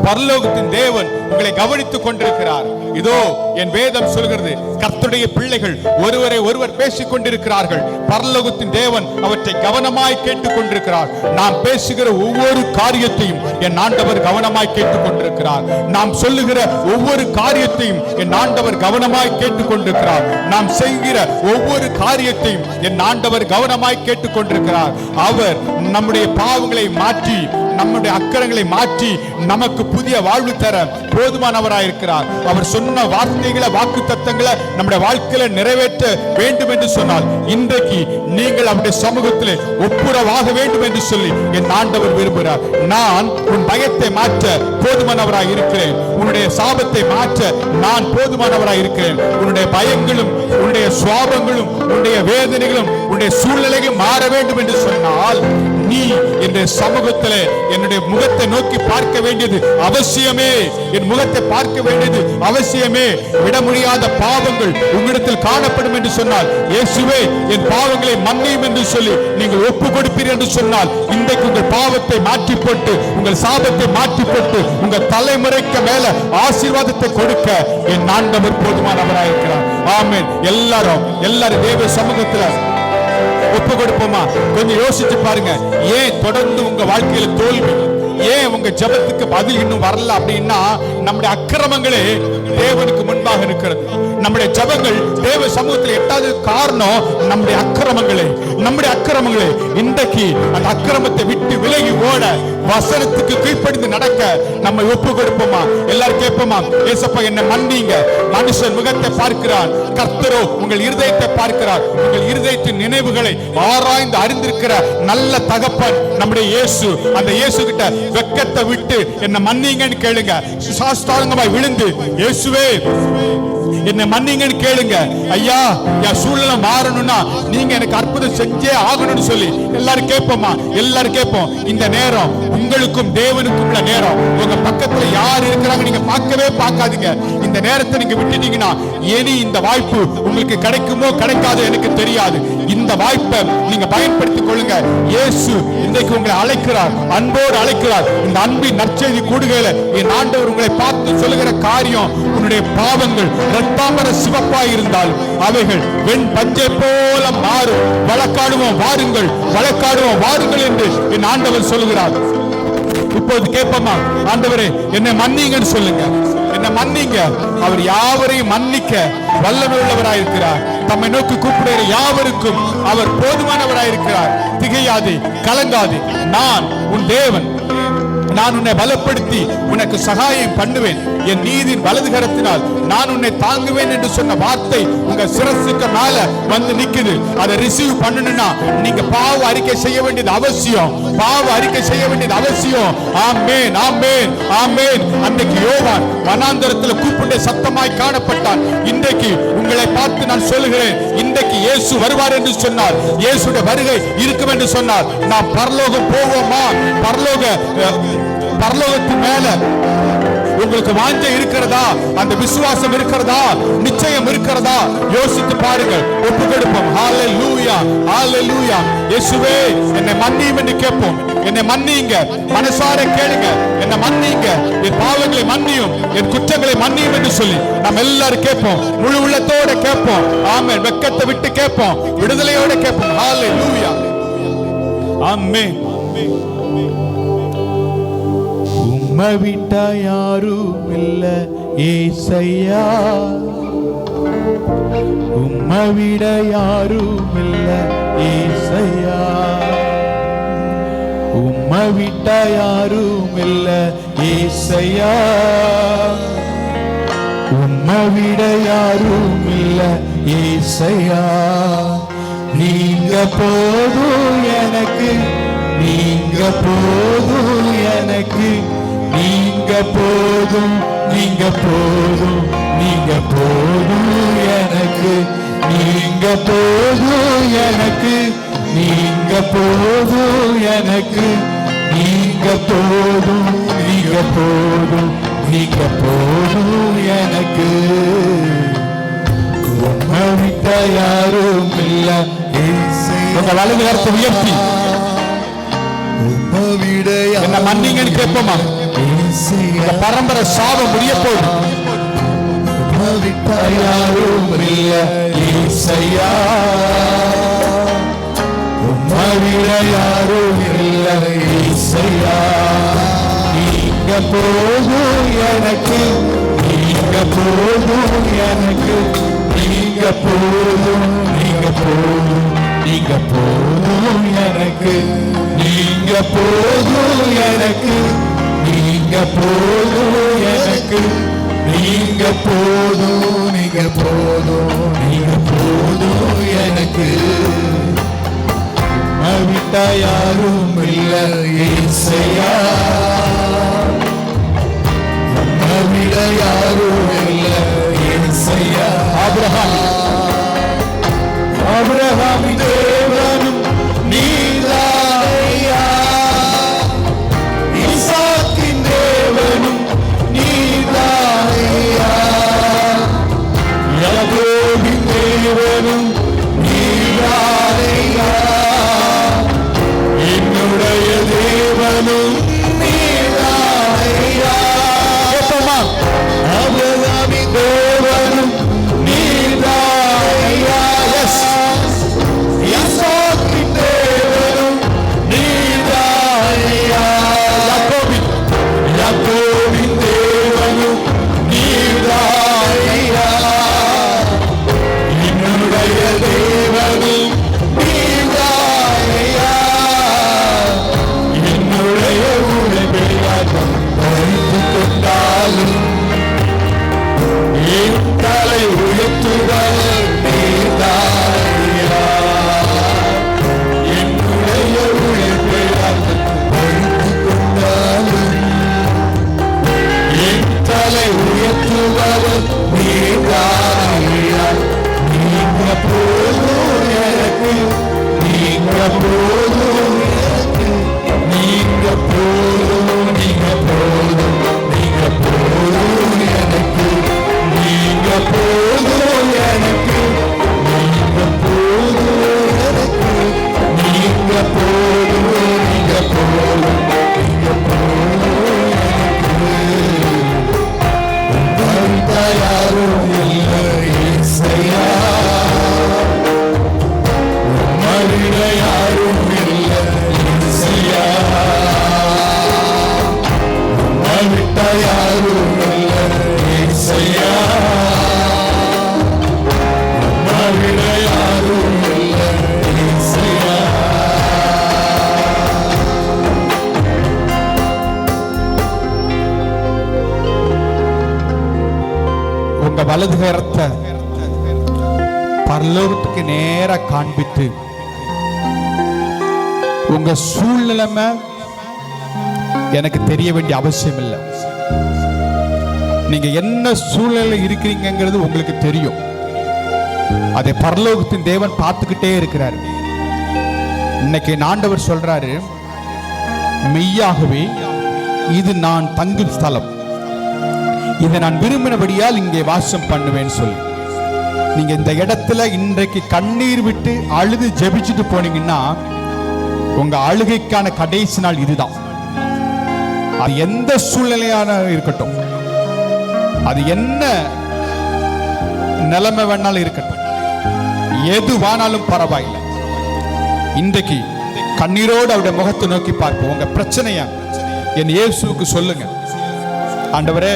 பரலோகத்தின் தேவன் உங்களை கவனித்துக் கொண்டிருக்கிறார். இதோ என் வேதம் சொல்கிறது, கர்த்தருடைய பிள்ளைகள் ஒருவரை ஒருவர் பேசிக் கொண்டிருக்கிறார்கள். பரலோகத்தின் தேவன் அவற்றை கவனமாய் கேட்டுக் கொண்டிருக்கிறார். நாம் பேசுகிற ஒவ்வொரு காரியத்தையும் என் ஆண்டவர் கவனமாய் கேட்டுக் கொண்டிருக்கிறார். நாம் சொல்லுகிற ஒவ்வொரு காரியத்தையும் என் ஆண்டவர் கவனமாய் கேட்டுக் கொண்டிருக்கிறார். நாம் செய்கிற ஒவ்வொரு காரியத்தையும் என் ஆண்டவர் கவனமாய் கேட்டுக் கொண்டிருக்கிறார். அவர் நம்முடைய பாவங்களை மாற்றி, நம்முடைய அக்கறங்களை மாற்றி நமக்கு புதிய வாழ்வு தர போதுமானவராயிருக்கிறார். அவர் சொன்ன வார்த்தைகளை, வாக்கு தத்தங்களை நம்முடைய வாழ்க்கையில நிறைவேற்ற வேண்டும் என்று சொன்னால், இன்றைக்கு நீங்கள் அவருடைய சமூகத்தில் ஒப்புரவாக வேண்டும் என்று சொல்லி என் ஆண்டவர் விரும்புகிறார். நான் உன் பயத்தை மாற்ற போதுமானவராய் இருக்கிறேன். உன்னுடைய சாபத்தை மாற்ற நான் போதுமானவராய் இருக்கிறேன். உன்னுடைய பயங்களும் உன்னுடைய சுவாபங்களும் உன்னுடைய வேதனைகளும் உன்னுடைய சூழ்நிலைகளும் மாற வேண்டும் என்று சொன்னால் நீ என்னுடைய சமூகத்திலே என்னுடைய முகத்தை நோக்கி பார்க்க வேண்டியது அவசியமே. என் முகத்தை பார்க்க வேண்டியது அவசியமே. விட முடியாத பாவங்கள் உங்களிடத்தில் காணப்படும் என்று சொன்னால், இயேசுவே என் பாவங்களை மன்னியும் என்று சொல்லி நீங்கள் ஒப்பு கொடுப்பீர்கள் என்று சொன்னால், இன்றைக்கு உங்கள் பாவத்தை மாற்றி போட்டு உங்கள் சாபத்தை மாற்றி போட்டு உங்கள் தலைமுறைக்கு மேல ஆசீர்வாதத்தை கொடுக்க என் ஆண்டவர் போதுமானவராயிருக்கிறார். ஆமென். எல்லாரும் தேவ சமூகத்துல ஒப்பு கொடுப்போமா? கொஞ்சம் யோசிச்சு பாருங்க. ஏன் தொடர்ந்து உங்க வாழ்க்கையில தோல்வி? ஏன் உங்க ஜெபத்துக்கு பதில் இன்னும் வரல அப்படின்னா, நம்முடைய அக்கிரமங்களே தேவனுக்கு முன்பாக இருக்கிறது. நம்முடைய ஜெபங்கள் தேவ சமூகத்தில் எட்டாவது காரணம் நம்முடைய அக்கிரமங்களே. இன்றைக்கு அந்த அக்கிரமத்தை விட்டு விலகி ஓட, வசனத்துக்கு கீழ்ப்படிந்து நடக்க நம்ம ஒப்பு கொடுப்போமா? எல்லாரும் கேட்போமா? ஏசப்பா என்னை மன்னிங்க. மனுஷன் முகத்தை பார்க்கிறான், கர்த்தரோ உங்கள் இருதயத்தை பார்க்கிறார். உங்கள் இருதயத்தின் நினைவுகளை ஆராய்ந்து அறிந்திருக்கிற நல்ல தகப்பன் நம்முடைய இயேசு. அந்த இயேசு கிட்ட வெட்கத்தை விட்டு என்ன மன்னிங்கன்னு கேளுங்க. சாஷ்டாங்கமாய் விழுந்து, இயேசுவே என்னை மன்னிங்கன்னு கேளுங்க. ஐயா, என் சூழ்நிலை மாறணும்னா நீங்க எனக்கு அற்புதம் செஞ்சே ஆகணும்னு சொல்லி எல்லாரும் கேட்போமா? எல்லாரும் கேட்போம். இந்த நேரம் உங்களுக்கும் தேவனுக்கும் உள்ள நேரம். உங்க பக்கத்துல யார் இருக்கிறாங்க நீங்க பார்க்கவே பார்க்காதீங்க. இந்த நேரத்தை நீங்க விட்டுட்டீங்கன்னா இனி இந்த வாய்ப்பு உங்களுக்கு கிடைக்குமோ கிடைக்காதோ எனக்கு தெரியாது. இந்த வாய்ப்பை நீங்க பயன்படுத்திக் கொள்ளுங்க. இயேசு இன்றைக்கு உங்களை அழைக்கிறார், அன்போடு அழைக்கிறார். இந்த அன்பின் நற்செய்தி கூடுகையில என் ஆண்டவர் உங்களை பார்த்து சொல்லுகிற காரியம், உன்னுடைய பாவங்கள் இரத்தாம்பர சிவப்பாய் இருந்தால் அவைகள் வெண் பஞ்சை போல மாறும். வழக்காடுவோம் வாருங்கள், வழக்காடுவோம் வாருங்கள் என்று என் ஆண்டவர் சொல்லுகிறார். இப்போது கேட்போமா? ஆண்டவரே என்னை மன்னிங்கன்னு சொல்லுங்க. என்ன மன்னிங்க. அவர் யாவரையும் மன்னிக்க வல்லமை உள்ளவராயிருக்கிறார். தம்மை நோக்கி கூப்பிடுகிற யாவருக்கும் அவர் போதுமானவராயிருக்கிறார். திகையாதே, கலங்காதே. நான் உன் தேவன். நான் உன்னை பலப்படுத்தி உனக்கு சகாயம் பண்ணுவேன். என் நீதியின் வலது கரத்தினால் நான் உன்னை தாங்குவேன் என்று சொன்ன வார்த்தை உங்க சிரசுக்கு மேல வந்து நிக்குது. அதை ரிசீவ் பண்ணணும்னா நீங்க பாவ அறிக்கை செய்ய வேண்டியது அவசியம். ஆமென், ஆமென், ஆமென். அன்றைக்கு யோவான் வனாந்தரத்தில் கூப்பிட்ட சத்தமாய் காணப்பட்டான். இன்றைக்கு உங்களை பார்த்து நான் சொல்லுகிறேன், இன்றைக்கு இயேசு வருவார் என்று சொன்னார். இயேசுடைய வருகை இருக்கும் என்று சொன்னார். நாம் பரலோகம் போவோமா? பரலோகத்தின் மேல உங்களுக்கு வாஞ்சை இருக்கிறதா? அந்த விசுவாசம் இருக்கிறதா? நிச்சயம் இருக்கிறதா? யோசித்து பாருங்கள். ஒப்பு கொடுப்போம். ஹல்லேலூயா, ஹல்லேலூயா. இயேசுவே என்னை மன்னியும் என்று கேட்போம். என்னை மன்னிங்க. மனசார கேளுங்க. என்னை மன்னிங்க, என் பாவங்களை மன்னியும், என் குற்றங்களை மன்னியும் என்று சொல்லி நாம் எல்லாரும் கேட்போம். முழு உள்ளத்தோட கேட்போம். ஆமென். வெட்கத்தை விட்டு கேட்போம். விடுதலையோட கேட்போம். ஹல்லேலூயா, ஆமென். உம்மை விட்டா யாரும் இல்ல ஏசையா, உம்மை விட யாரும் இல்ல ஏசையா, உம்மை விட்டா யாரும் இல்ல ஏசையா, உம்மை விட யாரும் இல்ல ஏசையா. நீங்க போதும் எனக்கு, நீங்க போதும் எனக்கு, நீங்க போதும், நீங்க போதும், நீங்க போதும் எனக்கு, நீங்க போதும் எனக்கு, நீங்க போதும் எனக்கு, நீங்க போதும், நீங்க போதும், நீங்க போதும் எனக்கு. உம்மை விட்ட யாரும் இல்ல. உங்கள் வலது கரத்தை உயர்த்தி என்ன மன்னிங்கன்னு கேட்போமா? இந்த பரம்பரை சாபம் முடிய போகுது. யாரும் இல்ல ஏசையா, உம்மை விட யாரும் இல்ல ஏசையா. நீங்க போதும் எனக்கு, நீங்க போதும் எனக்கு, நீங்க போதும், நீங்க போதும், நீங்க போதும் எனக்கு, நீங்க போதும் எனக்கு, நீங்க போதும் எனக்கு, நீங்க போதும், நீங்க போதும், நீங்க போதும் எனக்கு. விட்டா யாரும் இல்ல ஏசையா, விட யாரும் இல்ல ஏசையா. ஆபிரகாம் ஆபிரகாமின் தேவனும் நீதானையா, ஈசாக்கின் தேவனும் நீதானையா, யாக்கோபின் தேவனும் நீதானையா, என்னுடைய தேவனும் நீதானையா. ஆபிரகாமின் தேவனும் நீதானையா, ஈசாக்கின் தேவனும் நீதானையா, யாக்கோபின் தேவனும் நீதானையா, என்னுடைய தேவனும் நீதானையா, என்னுடைய உழைப்பையாக பறித்துக் கொண்டாலும் என் தலை உயர்த்துவர் நீதானையா, என்னுடைய உழைப்பையாக பறித்துக் கொண்டாலும் என் தலை உயர்த்துவர் நீதானையா, நீங்க போதும் எனக்கு, நீங்க போதும் எனக்கு, நீங்க போதும், நீங்க போதும், நீங்க போதும் எனக்கு, நீங்க போதும் எனக்கு, நீங்க போதும் எனக்கு, நீங்க போதும், நீங்க போதும், நீங்க போதும் எனக்கு, யாரும் இல்லை இசையா, மனித யாரும் இல்லை இசையா, மனித யாரும் இல்லை இசையா, மனித யாரும் இல்லை இசையா. உங்க வலது கரத்தை பரலோகத்துக்கு நேரா காண்பித்து உங்க சூழ்நிலைமை எனக்கு தெரிய வேண்டிய அவசியம் இல்லை. நீங்க என்ன சூழ்நிலை இருக்கிறீங்கிறது உங்களுக்கு தெரியும். அதை பரலோகத்தின் தேவன் பார்த்துக்கிட்டே இருக்கிறார். இன்னைக்கு ஆண்டவர் சொல்றாரு, மெய்யாகவே இது நான் தங்கும் ஸ்தலம், இதை நான் விரும்பினபடியால் இங்கே வாசம் பண்ணுவேன்னு சொல்லி நீங்க இந்த இடத்துல இன்றைக்கு கண்ணீர் விட்டு அழுது ஜெபிச்சுட்டு போனீங்கன்னா உங்க அழுகைக்கான கடைசி நாள் இதுதான். அது எந்த சூழ்நிலையான இருக்கட்டும், அது என்ன நிலைமை வேணாலும் இருக்கட்டும், எதுவானாலும் பரவாயில்லை. இன்றைக்கு கண்ணீரோடு அவருடைய முகத்தை நோக்கி பார்ப்போம். உங்க பிரச்சனைய என் இயேசுவுக்கு சொல்லுங்க. ஆண்டவரே,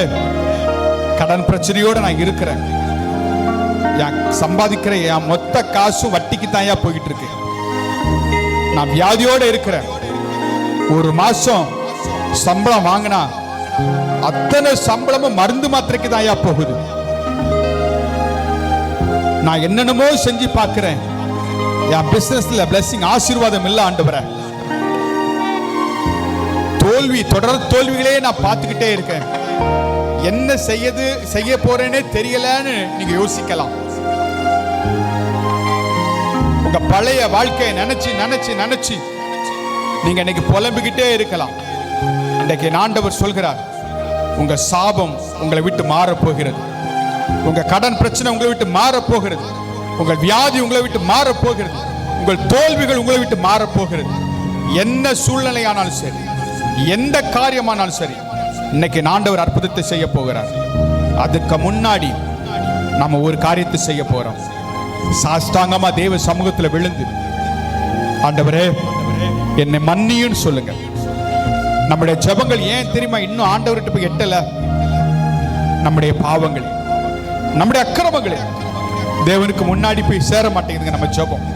கடன் பிரச்சனையோடு நான் இருக்கிறேன், சம்பாதிக்கிற என் மொத்த காசும் வட்டிக்கு தாயா போயிட்டு இருக்கு, நான் வியாதியோட இருக்கிறேன், ஒரு மாசம் சம்பளம் வாங்கினா அத்தனை சம்பளமும் மருந்து மாத்திரைக்கு தாயா போகுது, நான் என்னென்னமோ செஞ்சு பார்க்கிறேன், என் பிசினஸ்ல பிளெஸிங் ஆசீர்வாதம் இல்ல ஆண்டவரே, தோல்வி தொடர் தோல்விகளே நான் பார்த்துக்கிட்டே இருக்கேன், என்ன செய்ய போறேன்னே தெரியலன்னு நீங்க யோசிக்கலாம். உங்க பழைய வாழ்க்கையை நினைச்சு நினைச்சு நினைச்சு நீங்க இன்னைக்கு புலம்பிக்கிட்டே இருக்கலாம். இன்றைக்கு ஆண்டவர் சொல்கிறார், உங்க சாபம் உங்களை விட்டு மாற போகிறது, உங்க கடன் பிரச்சனை உங்களை விட்டு மாற போகிறது, உங்கள் வியாதி உங்களை விட்டு மாற போகிறது, உங்கள் தோல்விகள் உங்களை விட்டு மாற போகிறது. என்ன சூழ்நிலையானாலும் சரி, எந்த காரியமானாலும் சரி, இன்னைக்கு ஆண்டவர் அற்புதத்தை செய்ய போகிறார். அதுக்கு முன்னாடி நம்ம ஒரு காரியத்தை செய்ய போறோம். சாஷ்டாங்கமா தேவ சமூகத்தில் விழுந்து, ஆண்டவரே என்னை மன்னியுன்னு சொல்லுங்க. நம்முடைய ஜெபங்கள் ஏன் தெரியுமா இன்னும் ஆண்டவர்கிட்ட போய் எட்டல? நம்முடைய பாவங்கள், நம்முடைய அக்கிரமங்கள் தேவனுக்கு முன்னாடி போய் சேர மாட்டேங்குதுங்க நம்ம ஜெபம்.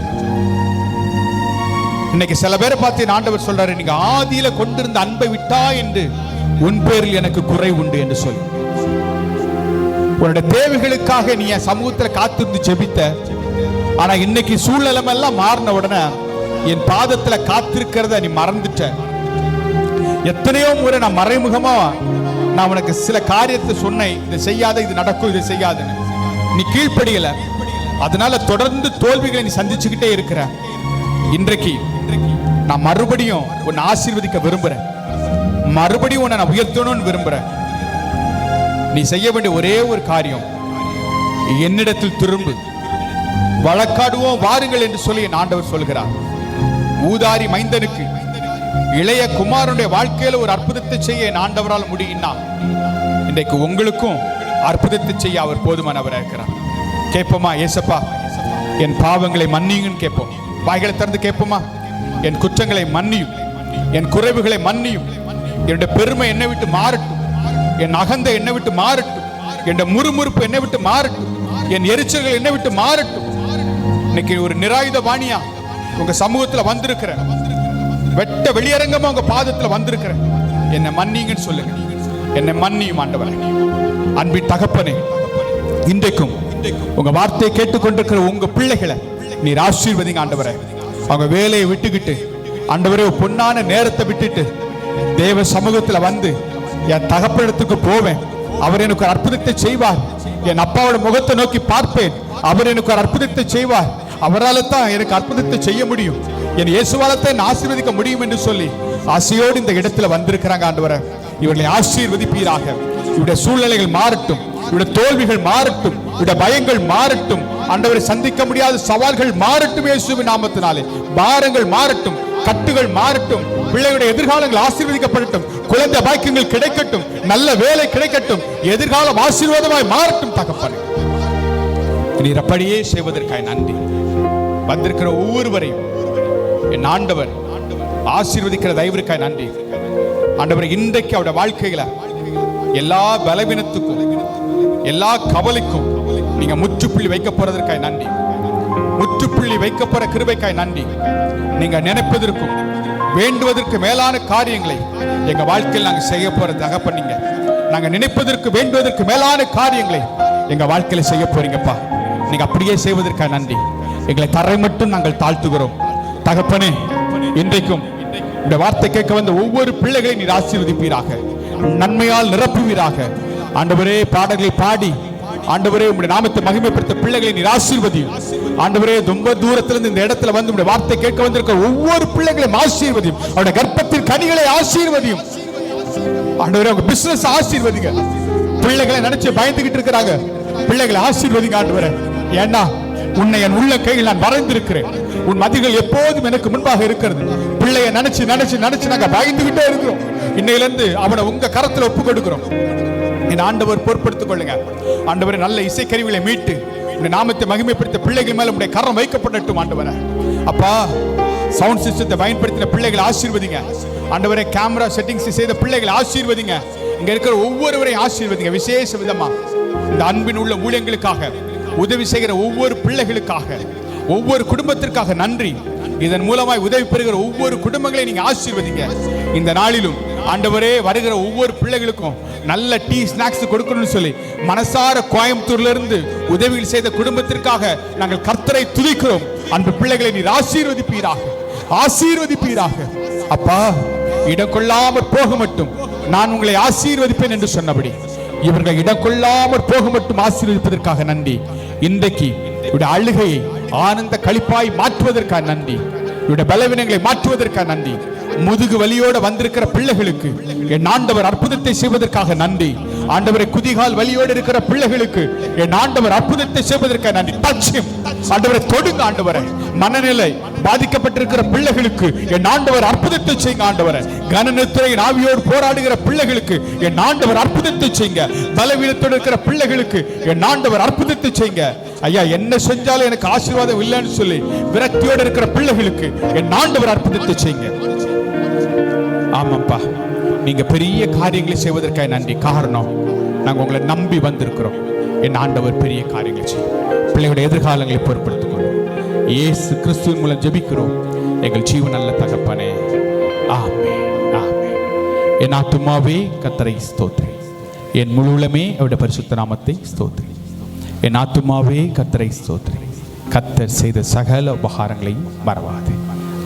இன்னைக்கு சில பேரை பார்த்து ஆண்டவர் சொல்றாரு, நீங்க ஆதியில கொண்டிருந்த அன்பை விட்டா என்று உன் பேரில் எனக்கு குறை உண்டு என்று சொல்லி, உன்னுடைய தேவைகளுக்காக நீ என் சமூகத்தில் காத்திருந்து ஜெபித்த, ஆனா இன்னைக்கு சூழ்நிலை எல்லாம் மாறின உடனே என் பாதத்துல காத்திருக்கிறத நீ மறந்துட்ட. எத்தனையோ முறை நான் மறைமுகமா நான் உனக்கு சில காரியத்தை சொன்னேன், இதை செய்யாத, இது நடக்கும், இதை செய்யாதுன்னு. நீ கீழ்ப்படியல. அதனால தொடர்ந்து தோல்விகளை நீ சந்திச்சுக்கிட்டே இருக்கிற. இன்றைக்கு நான் மறுபடியும் உன்னை ஆசீர்வதிக்க விரும்புறேன். மறுபடியும் உன்னை நான் உயர்த்தணும்னு விரும்புறேன். நீ செய்ய வேண்டிய ஒரே ஒரு காரியம், என்னிடத்தில் திரும்பு, வழக்காடுவோம் வாருங்கள் என்று சொல்லி என் ஆண்டவர் சொல்கிறார். ஊதாரி மைந்தனுக்கு, இளைய குமாரனுடைய வாழ்க்கையில ஒரு அற்புதத்தை செய்ய என் ஆண்டவரால் முடியும்னா, இன்றைக்கு உங்களுக்கும் அற்புதத்தை செய்ய அவர் போதுமானவராக இருக்கிறார். கேட்போமா? ஏசப்பா, என் பாவங்களை மன்னியுங்கன்னு கேட்போம். வாய்களை திறந்து கேட்போமா? என் குற்றங்களை மன்னியும், என் குறைவுகளை மன்னியும், என்னுடைய பெருமை என்னை விட்டு மாறட்டும், என் அகந்தை என்னை விட்டு மாறட்டும், என் முறுமுறுப்பு என்னை விட்டு மாறட்டும், என் எரிச்சல்கள் என்னை விட்டு மாறட்டும். இன்னைக்கு ஒரு நிராயுத பாணியா உங்க சமூகத்துல வந்திருக்கிறேன், வெட்ட வெளியரங்கமா உங்க பாதத்துல வந்திருக்கிறேன். என்னை மன்னிங்கன்னு சொல்லுங்க. என்னை மன்னியும் ஆண்டவரே. அன்பின் தகப்பனே, இன்றைக்கும் உங்க வார்த்தையை கேட்டுக்கொண்டிருக்கிற உங்க பிள்ளைகளை நீர் ஆசீர்வதிங்க ஆண்டவரே. அவங்க வேலையை விட்டுக்கிட்டு ஆண்டவரே பொன்னான நேரத்தை விட்டுட்டு தேவ சமூகத்துல வந்து என் தகப்பனிடத்துக்கு போவேன், அவர் எனக்கு ஒரு அற்புதத்தை செய்வார், என் அப்பாவோட முகத்தை நோக்கி பார்ப்பேன், அவர் எனக்கு ஒரு அற்புதத்தை செய்வார், அவரால் தான் எனக்கு அற்புதத்தை செய்ய முடியும், என் இயேசுவாலத்தை ஆசீர்வதிக்க முடியும் என்று சொல்லி ஆசையோடு இந்த இடத்துல வந்திருக்கிறாங்க ஆண்டவரே. இவர்களை ஆசீர்வதிப்பீராக. இவருடைய சூழ்நிலைகள் மாறட்டும், இவருடைய தோல்விகள் மாறட்டும், இவருடைய பயங்கள் மாறட்டும், ஆண்டவரை சந்திக்க முடியாத சவால்கள் மாறட்டும் இயேசுவின் நாமத்தினாலே. பாரங்கள் மாறட்டும், கட்டுகள் மாறட்டும், பிள்ளைகளுடைய எதிர்காலங்கள் ஆசீர்வதிக்கப்படட்டும், குழந்தை பாக்கியங்கள் கிடைக்கட்டும், நல்ல வேலை கிடைக்கட்டும், எதிர்காலம் ஆசீர்வாதமாய் மாறட்டும் தகப்பனே. நீர் அப்படியே செய்வதற்காக நன்றி. வந்திருக்கிற ஒவ்வொருவரையும் என் ஆண்டவர் ஆசீர்வதிக்கிற தயவிற்காக நன்றி ஆண்டவர். இன்றைக்கு அவருடைய வாழ்க்கையில எல்லா பலவீனத்துக்கும் எல்லா கவலைக்கும் நீங்க முற்றுப்புள்ளி வைக்க போறதற்காக நன்றி. முற்றுப்புள்ளி வைக்க போற கிருபைக்காய் நன்றி. நீங்க நினைப்பதற்கும் வேண்டுவதற்கு மேலான காரியங்களை எங்க வாழ்க்கையில் நாங்க செய்ய போற தகப்பனீங்க. நாங்க நினைப்பதற்கு வேண்டுவதற்கு மேலான காரியங்களை எங்க வாழ்க்கையில செய்ய போறீங்கப்பா. நீங்க அப்படியே செய்வதற்காக நன்றி. எங்களை தரை மட்டும் நாங்கள் தாழ்த்துகிறோம் தகப்பனே. இன்றைக்கும் இந்த வார்த்தை கேட்க வந்த ஒவ்வொரு பிள்ளைகளையும் நீர் ஆசீர்வதிப்பீராக, நன்மையால் நிரப்புவீராக. ஆண்டவரே, பாடல்களை பாடி ஆண்டவரே உம்முடைய நாமத்தை மகிமைப்படுத்த பிள்ளைகளை நீர் ஆசீர்வதியும் ஆண்டவரே. ரொம்ப தூரத்திலிருந்து இந்த இடத்துல வந்து உம்முடைய வார்த்தை கேட்க வந்திருக்க ஒவ்வொரு பிள்ளைகளையும் ஆசீர்வதியும். அவருடைய கர்ப்பத்தின் கனிகளை ஆசீர்வதியும் ஆண்டவரே. உங்க பிசினஸ் ஆசீர்வதிங்க. பிள்ளைகளை நினைச்சு பயந்துகிட்டு இருக்கிறாங்க, பிள்ளைகளை ஆசீர்வதிங்க ஆண்டவரே. ஏன்னா உன்னை என் உள்ள கையில் நான் வரைந்திருக்கிறேன், உன் மதிகள் எப்போதும் எனக்கு முன்பாக இருக்கிறது. பிள்ளைய நினைச்சு நினைச்சு நினைச்சு நாங்க பயந்துகிட்டே இருக்கிறோம். இன்னையிலிருந்து அவனை உங்க கரத்துல ஒப்பு கொடுக்கிறோம். என் ஆண்டவர் பொறுப்படுத்திக் கொள்ளுங்க ஆண்டவரே. நல்ல இசைக்கருவிகளை மீட்டு இந்த நாமத்தை மகிமைப்படுத்த பிள்ளைகள் மேல உடைய கரம் வைக்கப்படட்டும் ஆண்டவரே. அப்பா, சவுண்ட் சிஸ்டத்தை பயன்படுத்தின பிள்ளைகளை ஆசீர்வதிங்க ஆண்டவரே. கேமரா செட்டிங்ஸ் செய்த பிள்ளைகளை ஆசீர்வதிங்க. இங்க இருக்கிற ஒவ்வொருவரையும் ஆசீர்வதிங்க விசேஷ விதமா. இந்த அன்பின் உள்ள ஊழியங்களுக்காக உதவி செய்கிற ஒவ்வொரு பிள்ளைகளுக்காக, ஒவ்வொரு குடும்பத்திற்காக நன்றி. இதன் மூலமாய் உதவி பெறுகிற ஒவ்வொரு குடும்பங்களை நீங்க ஆசீர்வதிங்க. இந்த நாளிலும் ஆண்டவரே, வருகிற ஒவ்வொரு பிள்ளைகளுக்கும் நல்ல டீ ஸ்நாக்ஸ் கொடுக்கணும்னு சொல்லி மனசார கோயம்புத்தூர்ல இருந்து உதவிகள் செய்த குடும்பத்திற்காக நாங்கள் கர்த்தரை துதிக்கிறோம். அன்பு பிள்ளைகளை நீர் ஆசீர்வதிப்பீராக, ஆசீர்வதிப்பீராக. அப்பா, இடம் கொள்ளாமற் போக மட்டும் நான் உங்களை ஆசீர்வதிப்பேன் என்று சொன்னபடி இவர்கள் இடம் கொள்ளாமற் போக மட்டும் ஆசீர்வதிப்பதற்காக நன்றி. இன்றைக்கு இவருடைய அழுகையை ஆனந்த களிப்பாய் மாற்றுவதற்காக நன்றி. இவருடைய பலவீனங்களை மாற்றுவதற்காக நன்றி. முதுகு வலியோட வந்திருக்கிற பிள்ளைகளுக்கு என் ஆண்டவர் அற்புதத்தை செய்வதற்காக நன்றி. ஆண்டவரை, குதிகால் வலியோடு இருக்கிற பிள்ளைகளுக்கு என் ஆண்டவர் அற்புதத்தை செய்வதற்காக நன்றி. பட்சம் ஆண்டவரை தொடுங்க ஆண்டவரை. மனநிலை பாதிக்கப்பட்டிருக்கிற பிள்ளைகளுக்கு என் ஆண்டவர் அற்புதத்தை செய்யுங்க ஆண்டவரை. கனநித்திரையின் ஆவியோடு போராடுகிற பிள்ளைகளுக்கு என் ஆண்டவர் அற்புதத்தை செய்யுங்க. பலவீனத்தோடு இருக்கிற பிள்ளைகளுக்கு என் ஆண்டவர் அற்புதத்தை செய்யுங்க. ஐயா, என்ன செஞ்சாலும் எனக்கு ஆசீர்வாதம் இல்லைன்னு சொல்லி விரக்தியோடு இருக்கிற பிள்ளைகளுக்கு என் ஆண்டவர் அற்புதத்தை செய்யுங்க. ஆமாப்பா, நீங்க பெரிய காரியங்களை செய்வதற்காக நன்றி. காரணம், நாங்க உங்களை நம்பி வந்திருக்கிறோம். என் ஆண்டவர் பெரிய காரியங்களை செய்யும். பிள்ளைகளுடைய எதிர்காலங்களை பொறுப்படுத்திக் கொள்ளும். இயேசு கிறிஸ்துவின் மூலம் ஜெபிக்கிறோம் எங்கள் ஜீவன் நல்ல தகப்பனே. ஆமென், ஆமென். என் ஆத்துமாவே கர்த்தரை ஸ்தோத்திரி, என் முழு உள்ளமே அவருடைய பரிசுத்த நாமத்தை ஸ்தோத்திரி. என் ஆத்துமாவே கர்த்தரை ஸ்தோத்திரி, கர்த்தர் செய்த சகல உபகாரங்களையும் மறவாது.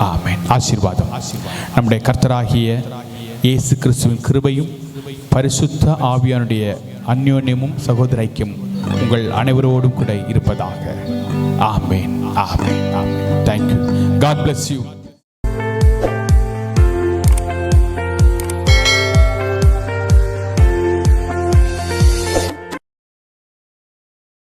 ஆமென். ஆசீர்வாதம். நம்முடைய கர்த்தராகிய இயேசு கிறிஸ்துவின் கிருபையும் பரிசுத்த ஆவியானுடைய அந்யோன்யமும் சகோதர ஐக்கியமும் உங்கள் அனைவரோடும் கூட இருப்பதாக. ஆமென், ஆமென், ஆமென். Thank you. God bless you.